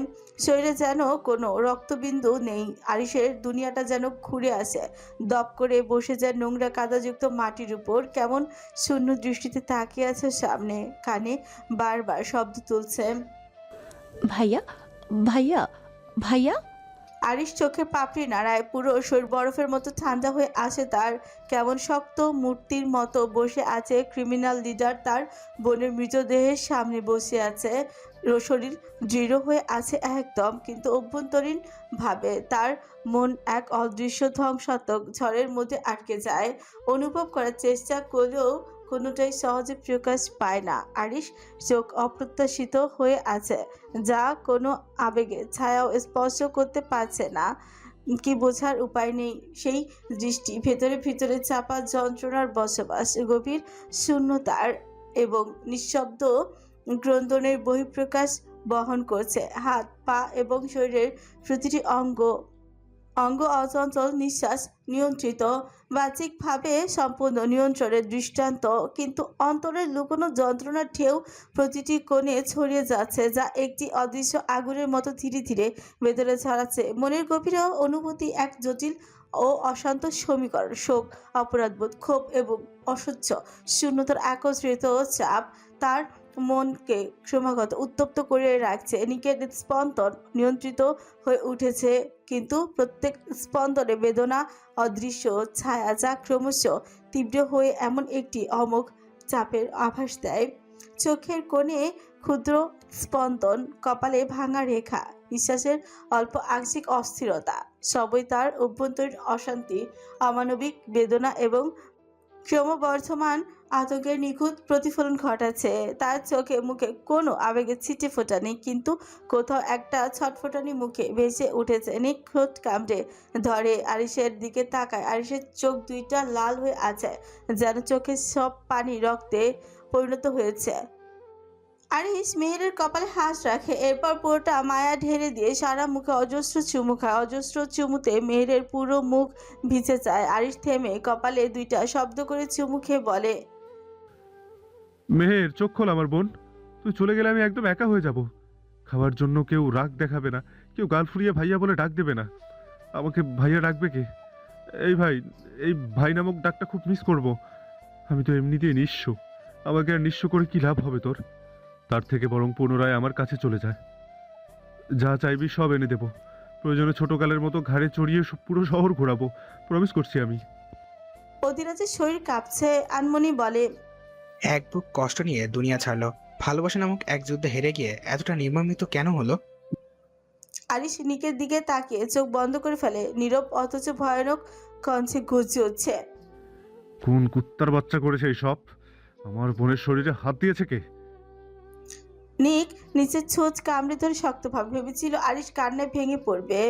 শরীরে যেন কোনো রক্তবিন্দু নেই। আরিশের দুনিয়াটা যেন ঘুরে আসে। দপ করে বসে যায় নোংরা কাদাযুক্ত মাটির উপর। কেমন শূন্য দৃষ্টিতে তাকিয়ে আছে সামনে। কানে বারবার শব্দ তুলছে, ভাইয়া, ভাইয়া, ভাইয়া। আরিশ চোখের পাপড়ি নাড়ায়। পুরো শরীর বরফের মতো ঠান্ডা হয়ে আসে তার। কেমন শক্ত মূর্তির মতো বসে আছে ক্রিমিনাল লিডার। তার বোনের মৃতদেহের সামনে বসে আছে। শরীর দৃঢ় হয়ে আছে একদম, কিন্তু অভ্যন্তরীণ ভাবে তার মন এক অদৃশ্য ধ্বংসাত্মক ঝড়ের মধ্যে আটকে যায়। অনুভব করার চেষ্টা করলেও কোনোটাই সহজে প্রকাশ পায় না। আরিশ চোখ অপ্রত্যাশিত হয়ে আছে, যা কোনো আবেগে ছায়াও স্পর্শ করতে পারছে না। কি বোঝার উপায় নেই সেই দৃষ্টি। ভেতরে ভিতরে চাপা যন্ত্রণার বসবাস, গভীর শূন্যতার এবং নিঃশব্দ ক্রন্দনের বহিঃপ্রকাশ বহন করছে। হাত পা এবং শরীরের প্রতিটি অঙ্গ অচঞ্চল, নিঃশ্বাস নিয়ন্ত্রিত, বাহ্যিকভাবে সম্পূর্ণ নিয়ন্ত্রণের দৃষ্টান্ত, কিন্তু অন্তরের লুকোনো যন্ত্রণার ঢেউ প্রতিটি কোণে ছড়িয়ে যাচ্ছে, যা একটি অদৃশ্য আগুনের মতো ধীরে ধীরে ভেতরে ছড়াচ্ছে। মনের গভীরে অনুভূতি এক জটিল ও অশান্ত সমীকরণ, শোক, অপরাধবোধ, ক্ষোভ এবং অসহ্য শূন্যতার একত্রিত চাপ তার মনকে ক্রমাগত উত্তপ্ত করে রাখছে। নিকের স্পন্দন নিয়ন্ত্রিত হয়ে উঠেছে, কিন্তু প্রত্যেক স্পন্দনে বেদনা, অদৃশ্য ছায়া, যা ক্রমশ তীব্র হয়ে এমন একটি অমোঘ চাপের আভাস দেয়। চোখের কোণে ক্ষুদ্র স্পন্দন, কপালে ভাঙা রেখা, নিঃশ্বাসের অল্প আংশিক অস্থিরতা, সবই তার অভ্যন্তরীণ অশান্তি, অমানবিক বেদনা এবং ক্রমবর্ধমান আতঙ্কের নিখুঁত প্রতিফলন ঘটাচ্ছে। তার চোখে মুখে কোনো আবেগের ছিটে ফোটা নেই, কিন্তু কোথাও একটা ছটফটানি মুখে ভেসে উঠেছে। নিক ঠোঁট কামড়ে ধরে আরিশের দিকে তাকায়। আরিশের চোখ দুইটা লাল হয়ে আছে, যেন চোখের সব পানি রক্তে পরিণত হয়েছে। আরিশ মেহেরের কপালে হাত রাখে, এরপর পুরোটা মায়া ঢেলে দিয়ে সারা মুখে অজস্র চুমু খায়। অজস্র চুমুতে মেহেরের পুরো মুখ ভিজে যায়। আরিশ থেমে কপালে দুইটা শব্দ করে চুমু খেয়ে বলে, মেহের, চোখ খোল আমার বোন। তুই চলে গেলে আমি একদম একা হয়ে যাব। খাওয়ার জন্য কেউ রাগ দেখাবে না, কেউ গাল ফুরিয়ে ভাইয়া বলে ডাক দেবে না। আমাকে ভাইয়া ডাকবে কে? এই ভাই, এই ভাই নামক ডাকটা খুব মিস করব। আমি তো এমনিতেই নিঃস্ব, আমাকে আর নিঃস্ব করে কি লাভ হবে তোর? তার থেকে বরং পুনরায় আমার কাছে চলে যায়। যা চাইবি সব এনে দেবো। প্রয়োজনে ছোটকালের মতো ঘাড়ে চড়িয়ে পুরো শহর ঘোরাবো, প্রমিস করছি আমি। অধিরাজের শরীর কাঁপছে। আনমনি বলে, এক বুক কষ্ট নিয়ে দুনিয়া ছাড়লো, ভালোবাসা নামক এক যুদ্ধে হেরে গিয়ে এতটা নির্মমিত কেন হলো? আরিশ নিকের দিকে তাকিয়ে চোখ বন্ধ করে ফেলে, নীরব অথচ ভয়ানক কণ্ঠে গর্জে উঠছে, কোন কুত্তার বাচ্চা করেছে এই সব? আমার বোনের শরীরে হাত দিয়েছে কে? নিক নিচের ছোঁচ কামড়ে ধরে শক্তভাবে ভেবেছিল আরিশ কান্নায় ভেঙে পড়বে।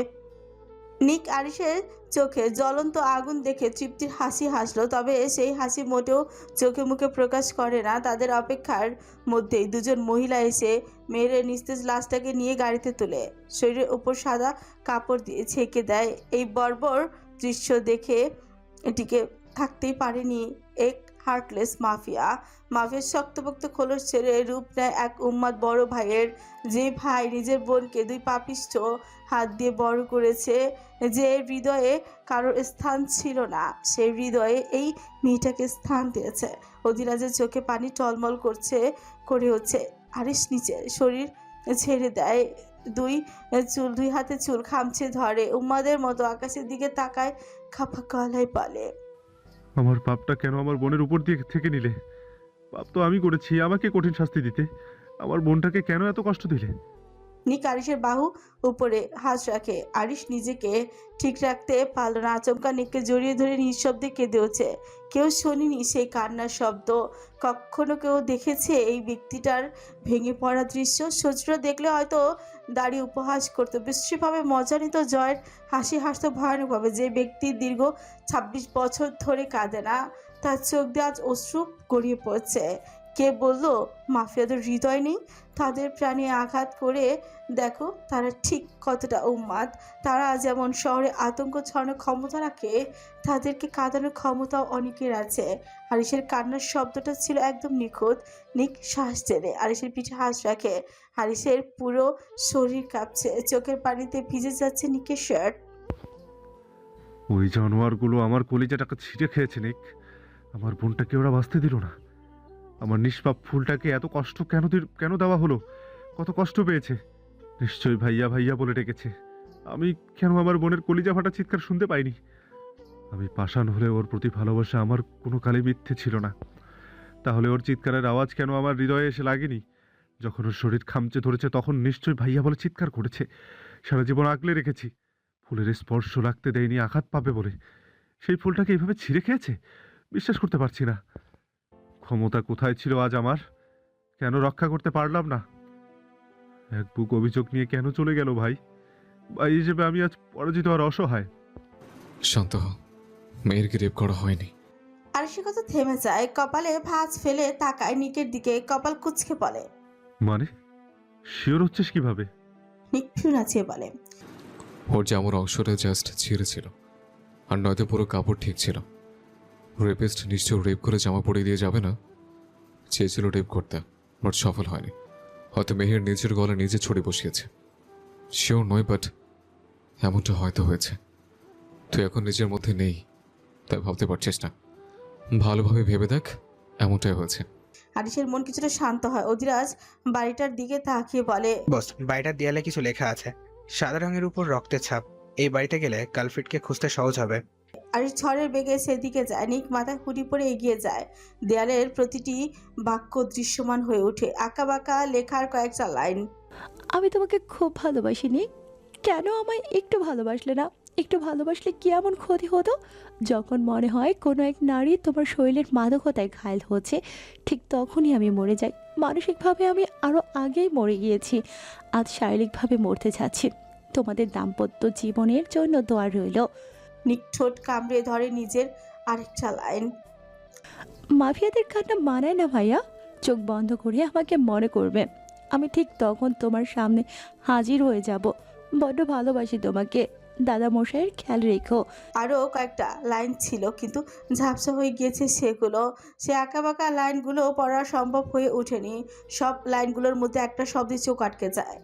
নিক আরিশের চোখে জ্বলন্ত আগুন দেখে তৃপ্তির হাসি হাসলো, তবে সেই হাসি মোটেও চোখে মুখে প্রকাশ করে না। তাদের অপেক্ষার মধ্যেই দুজন মহিলা এসে মেয়ের নিস্তেজ লাশটাকে নিয়ে গাড়িতে তুলে শরীরের উপর সাদা কাপড় দিয়ে ছেঁকে দেয়। এই বর্বর দৃশ্য দেখে এটিকে থাকতেই পারেনি এক হার্টলেস মাফিয়ার শক্তপোক্ত খোলস ছেড়ে রূপ নেয় এক উন্মাদ বড় ভাইয়ের, যে ভাই নিজের বোনকে দুই পাপিষ্ঠ হাত দিয়ে বড় করেছে, যে হৃদয়ে কারোর স্থান ছিল না, সেই হৃদয়ে এই মেয়েটাকে স্থান দিয়েছে। অধিরাজের চোখে পানি টলমল করে হচ্ছে। আরিশ নিচে শরীর ছেড়ে দেয়, দুই হাতে চুল খামছে ধরে, উম্মাদের মতো আকাশের দিকে তাকায়, খাপা গলায় বলে, আমার পাপটা কেন আমার বোনের উপর দিয়ে থেকে নিলে? পাপ তো আমি করেছি, আমাকে কঠিন শাস্তি দিতে। আমার বোনটাকে কেন এত কষ্ট দিলে? নিক আরিশের বাহু উপরে হাত রাখে। আরিশ নিজেকে ঠিক রাখতে পারল না, আচমকা নিককে জড়িয়ে ধরে নিঃশব্দে কেঁদে উঠছে। কেউ শোনেনি সেই কান্নার শব্দ, কখনো কেউ দেখেছে এই ব্যক্তিটার ভেঙে পড়া দৃশ্য? সজরা দেখলে হয়তো দাঁড়িয়ে উপহাস করতো, বিশ্রীভাবে মজা নিত, জয়ের হাসি হাসতো ভয়ানকভাবে। যে ব্যক্তি দীর্ঘ ২৬ বছর ধরে কাঁদে না, তার চোখ দিয়ে আজ অশ্রু গড়িয়ে পড়ছে। কে বলল মাফিয়াদের হৃদয় নেই? তাদের প্রাণে আঘাত করে দেখো তারা ঠিক কতটা উন্মাদ। তারা যেমন শহরে আতঙ্ক ছড়ানোর ক্ষমতা রাখে, তাদেরকে কাঁদানোর ক্ষমতাও অনেকের আছে। আরিশের কান্নার শব্দটা ছিল একদম নিখুঁত। নিক শ্বাস টেনে আরিশের পিঠে হাত রাখে। আরিশের পুরো শরীর কাঁপছে, চোখের পানিতে ভিজে যাচ্ছে নিকের শার্ট। ওই জানোয়ারগুলো আমার কলিজাটাকে ছিঁড়ে খেয়েছে নিক। আমার বোনটাকে ওরা বাঁচতে দিল না। আমার নিষ্পাপ ফুলটাকে এত কষ্ট কেন দেওয়া হলো? কত কষ্ট পেয়েছে। নিশ্চয়ই ভাইয়া ভাইয়া বলে ডেকেছে। আমি কেন আমার বোনের কলিজা ফাটা চিৎকার শুনতে পাইনি? আমি পাষাণ হলে ওর প্রতি ভালোবাসা আমার কোনো কালে মিথ্যে ছিল না। তাহলে ওর চিৎকারের আওয়াজ কেন আমার হৃদয়ে এসে লাগেনি? যখন ওর শরীর খামচে ধরেছে তখন নিশ্চয়ই ভাইয়া বলে চিৎকার করেছে। সারা জীবন আগলে রেখেছি, ফুলের স্পর্শ লাগতে দেয়নি আঘাত পাবে বলে। সেই ফুলটাকে এইভাবে ছিঁড়ে খেয়েছে? বিশ্বাস করতে পারছি না। ক্ষমতা কোথায় ছিল আজ আমার? কেন রক্ষা করতে পারলাম না? এক বুক অভিযোগ নিয়ে কেন চলে গেল ভাই? ভাই হিসেবে আমি আজ পরাজিত আর অসহায়। শান্ত হ, মেয়েরকে রেপ করা হয়নি। আর সে কথা থেমে যায়, কপালে ভাঁজ ফেলে তাকায় নিকের দিকে, কপাল কুঁচকে বলে, মানে শিওর হচ্ছিস কিভাবে? নিক ফিউ নাচিয়ে বলে। ওর জামার অংশটা জাস্ট ছিঁড়েছিল, আর নয়তো পুরো কাপড় ঠিক ছিল। রেপিস্ট নিশ্চয় রেপ করে জামা পরিয়ে দিয়ে যাবে না। চেয়েছিল রেপ করতে, বাট সফল হয়নি। হয়তো মেহের নিজের গলা নিজে ছড়ে বসিয়েছে। শিওর নয়, বাট এমনটা হয়তো হয়েছে। তুই এখন নিজের মধ্যে নেই, তাই ভাবতে পারছিস না। ভালোভাবে ভেবে দেখ, এমনটাই হয়েছে। আরিশের মন কিছুটা শান্ত হয়। অধিরাজ বাড়িটার দিকে তাকিয়ে বলে, বস, বাড়িটার দেয়ালে কিছু লেখা আছে, সাদা রঙের উপর রক্তের ছাপ। এই বাড়িতে গেলে কালফিটকে খুঁজতে সহজ হবে। আরিশ ঝড়ের বেগে সেদিকে যায়। নিক মাথায় হুডি পরে এগিয়ে যায়। দেয়ালের প্রতিটি বাক্য দৃশ্যমান হয়ে ওঠে, আঁকা বাঁকা লেখার কয়েকটা লাইন। আমি তোমাকে খুব ভালোবাসি নিক। কেন আমায় একটু ভালোবাসলে না? একটু ভালোবাসলে কি এমন ক্ষতি হতো? যখন মনে হয় কোনো এক নারী তোমার শরীরের মাদকতায় ঘায়েল হচ্ছে, ঠিক তখনই আমি মরে যাই। মানসিকভাবে আমি আরও আগেই মরে গিয়েছি, আজ শারীরিকভাবে মরতে যাচ্ছি। তোমাদের দাম্পত্য জীবনের জন্য দোয়া রইল। নিক ঠোঁট কামড়ে ধরে নিজের আরেকটা লাইন। মাফিয়াদের কান্না মানায় না ভাইয়া। চোখ বন্ধ করে আমাকে মনে করবে, আমি ঠিক তখন তোমার সামনে হাজির হয়ে যাব। বড্ড ভালোবাসি তোমাকে, দাদা মশাইয়ের খেয়াল রেখো। আরও কয়েকটা লাইন ছিল, কিন্তু ঝাপসা হয়ে গিয়েছে সেগুলো। সে আঁকাবাঁকা লাইনগুলো পড়া সম্ভব হয়ে ওঠেনি। সব লাইনগুলোর মধ্যে একটা শব্দে চোখ আটকে যায়।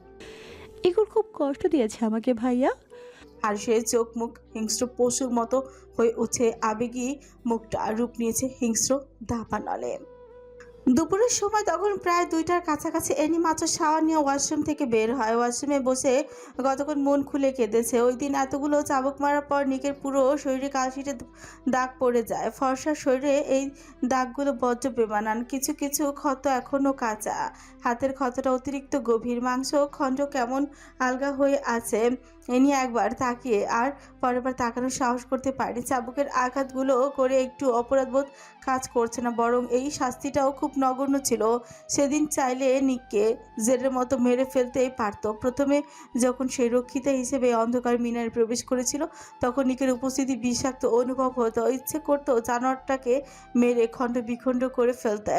এগুলো খুব কষ্ট দিয়েছে আমাকে ভাইয়া। আর সে চোখ মুখ হিংস্র পশুর মতো হয়ে উঠে, আবেগী মুখটা রূপ নিয়েছে হিংস্র দাপানলে। দুপুরের সময় তখন প্রায় 2টার কাছাকাছি। এনি মাত্র শাওয়ার নিয়ে ওয়াশরুম থেকে বের হয়। ওয়াশরুমে বসে কতক্ষণ মন খুলে কেঁদেছে। ওই দিন এতগুলো চাবুক মারার পর নিকের পুরো শরীরে কালশিটে দাগ পড়ে যায়। ফর্সার শরীরে এই দাগগুলো বড্ড বেমানান। কিছু কিছু ক্ষত এখনও কাঁচা, হাতের ক্ষতটা অতিরিক্ত গভীর, মাংস খণ্ড কেমন আলগা হয়ে আছে। এনি একবার তাকিয়ে আর পরের বার তাকানোর সাহস করতে পারেনি। চাবুকের আঘাতগুলো করে একটু অপরাধবোধ কাজ করছে না, বরং এই শাস্তিটাও খুব নগণ্য ছিল। সেদিন চাইলে নিককে জেরের মতো মেরে ফেলতেই পারত। প্রথমে যখন সেই রক্ষিতা হিসেবে অন্ধকার মিনারে প্রবেশ করেছিল, তখন নিকের উপস্থিতি বিষাক্ত অনুভব হতো। ইচ্ছে করতো জানোয়ারটাকে মেরে খণ্ড বিখণ্ড করে ফেলতে।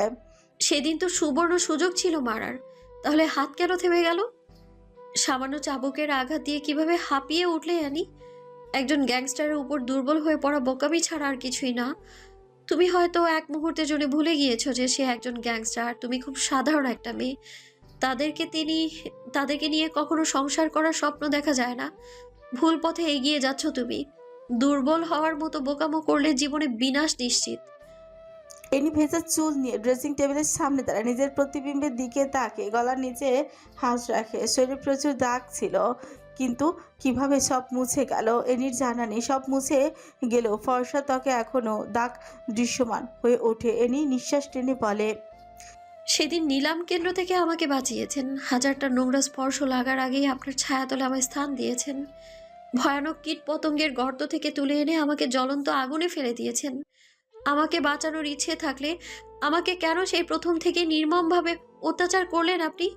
সেদিন তো সুবর্ণ সুযোগ ছিল মারার, তাহলে হাত কেন থেমে গেল? সামান্য চাবুকের আঘাত দিয়ে কিভাবে হাঁপিয়ে উঠলে আনি? একজন গ্যাংস্টারের উপর দুর্বল হয়ে পড়া বোকামি ছাড়া আর কিছুই না। তুমি হয়তো এক মুহূর্তের জন্য ভুলে গিয়েছো যে সে একজন গ্যাংস্টার, তুমি খুব সাধারণ একটা মেয়ে। তাদেরকে নিয়ে কখনো সংসার করার স্বপ্ন দেখা যায় না। ভুল পথে এগিয়ে যাচ্ছ তুমি। দুর্বল হওয়ার মতো বোকামো করলে জীবনে বিনাশ নিশ্চিত। এনি ভেজা চুল নিয়ে ড্রেসিং টেবিলের সামনে দাঁড়ায়, নিজের প্রতিবিম্বের দিকে তাকে গলার নিচে হাত রাখে। শরীরে প্রচুর দাগ ছিল, কিন্তু কিভাবে সব মুছে গেল এনির জানা নেই। সব মুছে গেলেও ফর্সা ত্বকে এখনো দাগ দৃশ্যমান হয়ে ওঠে। এনি নিঃশ্বাস টেনে বলে, সেদিন নিলাম কেন্দ্র থেকে আমাকে বাঁচিয়েছেন। হাজারটা নোংরা স্পর্শ লাগার আগেই আপনার ছায়াতলে আমায় স্থান দিয়েছেন। ভয়ানক কীট পতঙ্গের গর্ত থেকে তুলে এনে আমাকে জ্বলন্ত আগুনে ফেলে দিয়েছেন। আমাকে বাঁচানোর ইচ্ছে থাকলে আমাকে কেন সেই প্রথম থেকে নির্মমভাবে অত্যাচার করলেন আপনি?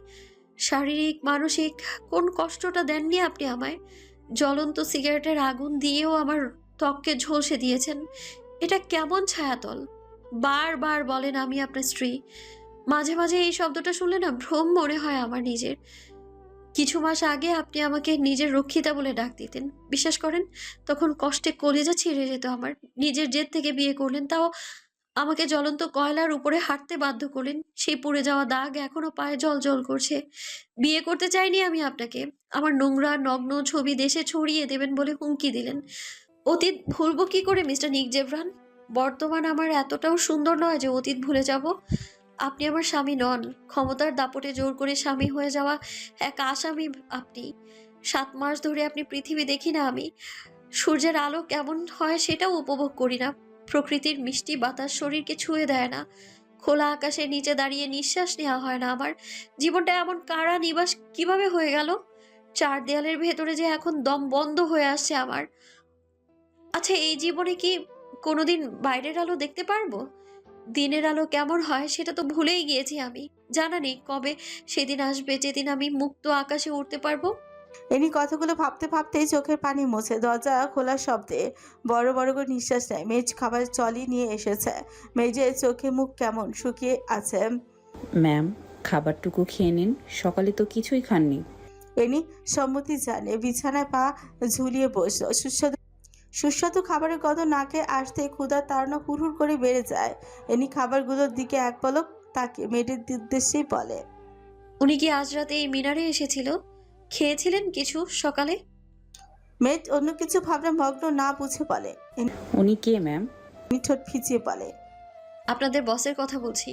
শারীরিক মানসিক কোন কষ্টটা দেননি আপনি আমায়? জ্বলন্ত সিগারেটের আগুন দিয়েও আমার ত্বককে ঝলসে দিয়েছেন। এটা কেমন ছায়াতল? বারবার বলেন আমি আপনার স্ত্রী। মাঝে মাঝে এই শব্দটা শুনলে না ভ্রম মনে হয় আমার নিজের। কিছু মাস আগে আপনি আমাকে নিজের রক্ষিতা বলে ডাক দিতেন, বিশ্বাস করেন? তখন কষ্টে কলিজা ছিঁড়ে যেত আমার। নিজের জেদ থেকে বিয়ে করলেন, তাও আমাকে জ্বলন্ত কয়লার উপরে হাঁটতে বাধ্য করলেন। সেই পুড়ে যাওয়া দাগ এখনো পায়ে জল জল করছে। বিয়ে করতে চাইনি আমি আপনাকে। আমার নোংরা নগ্ন ছবি দেশে ছড়িয়ে দেবেন বলে হুমকি দিলেন। অতীত ভুলবো কি করে মিস্টার নিক জেভরান? বর্তমান আমার এতটাও সুন্দর নয় যে অতীত ভুলে যাব। আপনি আমার স্বামী নন, ক্ষমতার দাপটে জোর করে স্বামী হয়ে যাওয়া এক আসামি আপনি। 7 মাস ধরে আপনি পৃথিবী দেখি না আমি। সূর্যের আলো কেমন হয় সেটাও উপভোগ করি না। প্রকৃতির মিষ্টি বাতাস শরীরকে ছুঁয়ে দেয় না। খোলা আকাশের নিচে দাঁড়িয়ে নিঃশ্বাস নেওয়া হয় না আমার। জীবনটা এমন কারা নিবাস কিভাবে হয়ে গেল? 4 দেয়ালের ভেতরে যে এখন দম বন্ধ হয়ে আসছে আমার। আচ্ছা, এই জীবনে কি কোনোদিন বাইরের আলো দেখতে পারবো? দিনের আলো কেমন হয় সেটা তো ভুলেই গিয়েছি আমি। জানা নেই কবে সেদিন আসবে যেদিন আমি মুক্ত আকাশে উঠতে পারবো। এনি কথাগুলো ভাবতে ভাবতেই চোখের পানি মুছে। দরজা খোলার শব্দে বড় বড় করে নিঃশ্বাস নেয়। মেজ খাবার চলি নিয়ে এসেছে। মেজের চোখে মুখ কেমন শুকিয়ে আছে। ম্যাম, খাবারটুকু খেয়ে নিন, সকালে তো কিছুই খাননি। এনি সম্মতি জানে বিছানায় পা ঝুলিয়ে বসলো। সুস্বাদু খাবারের গন্ধ নাকে আসতে ক্ষুধার তাড়না হুড় করে বেড়ে যায়। এনি খাবারগুলোর দিকে এক পলক তাকে মেয়েদের উদ্দেশ্যেই বলে, উনি কি আজ রাতে এই মিনারে এসেছিল? খেয়েছিলেন কিছু সকালে? মেয়েট অন্য কিছু ভাবনা মগ্ন না বুঝে বলে। উনি কে ম্যাম? এনি ঠোঁট ফিচিয়ে বলে, আপনাদের বসের কথা বলছি।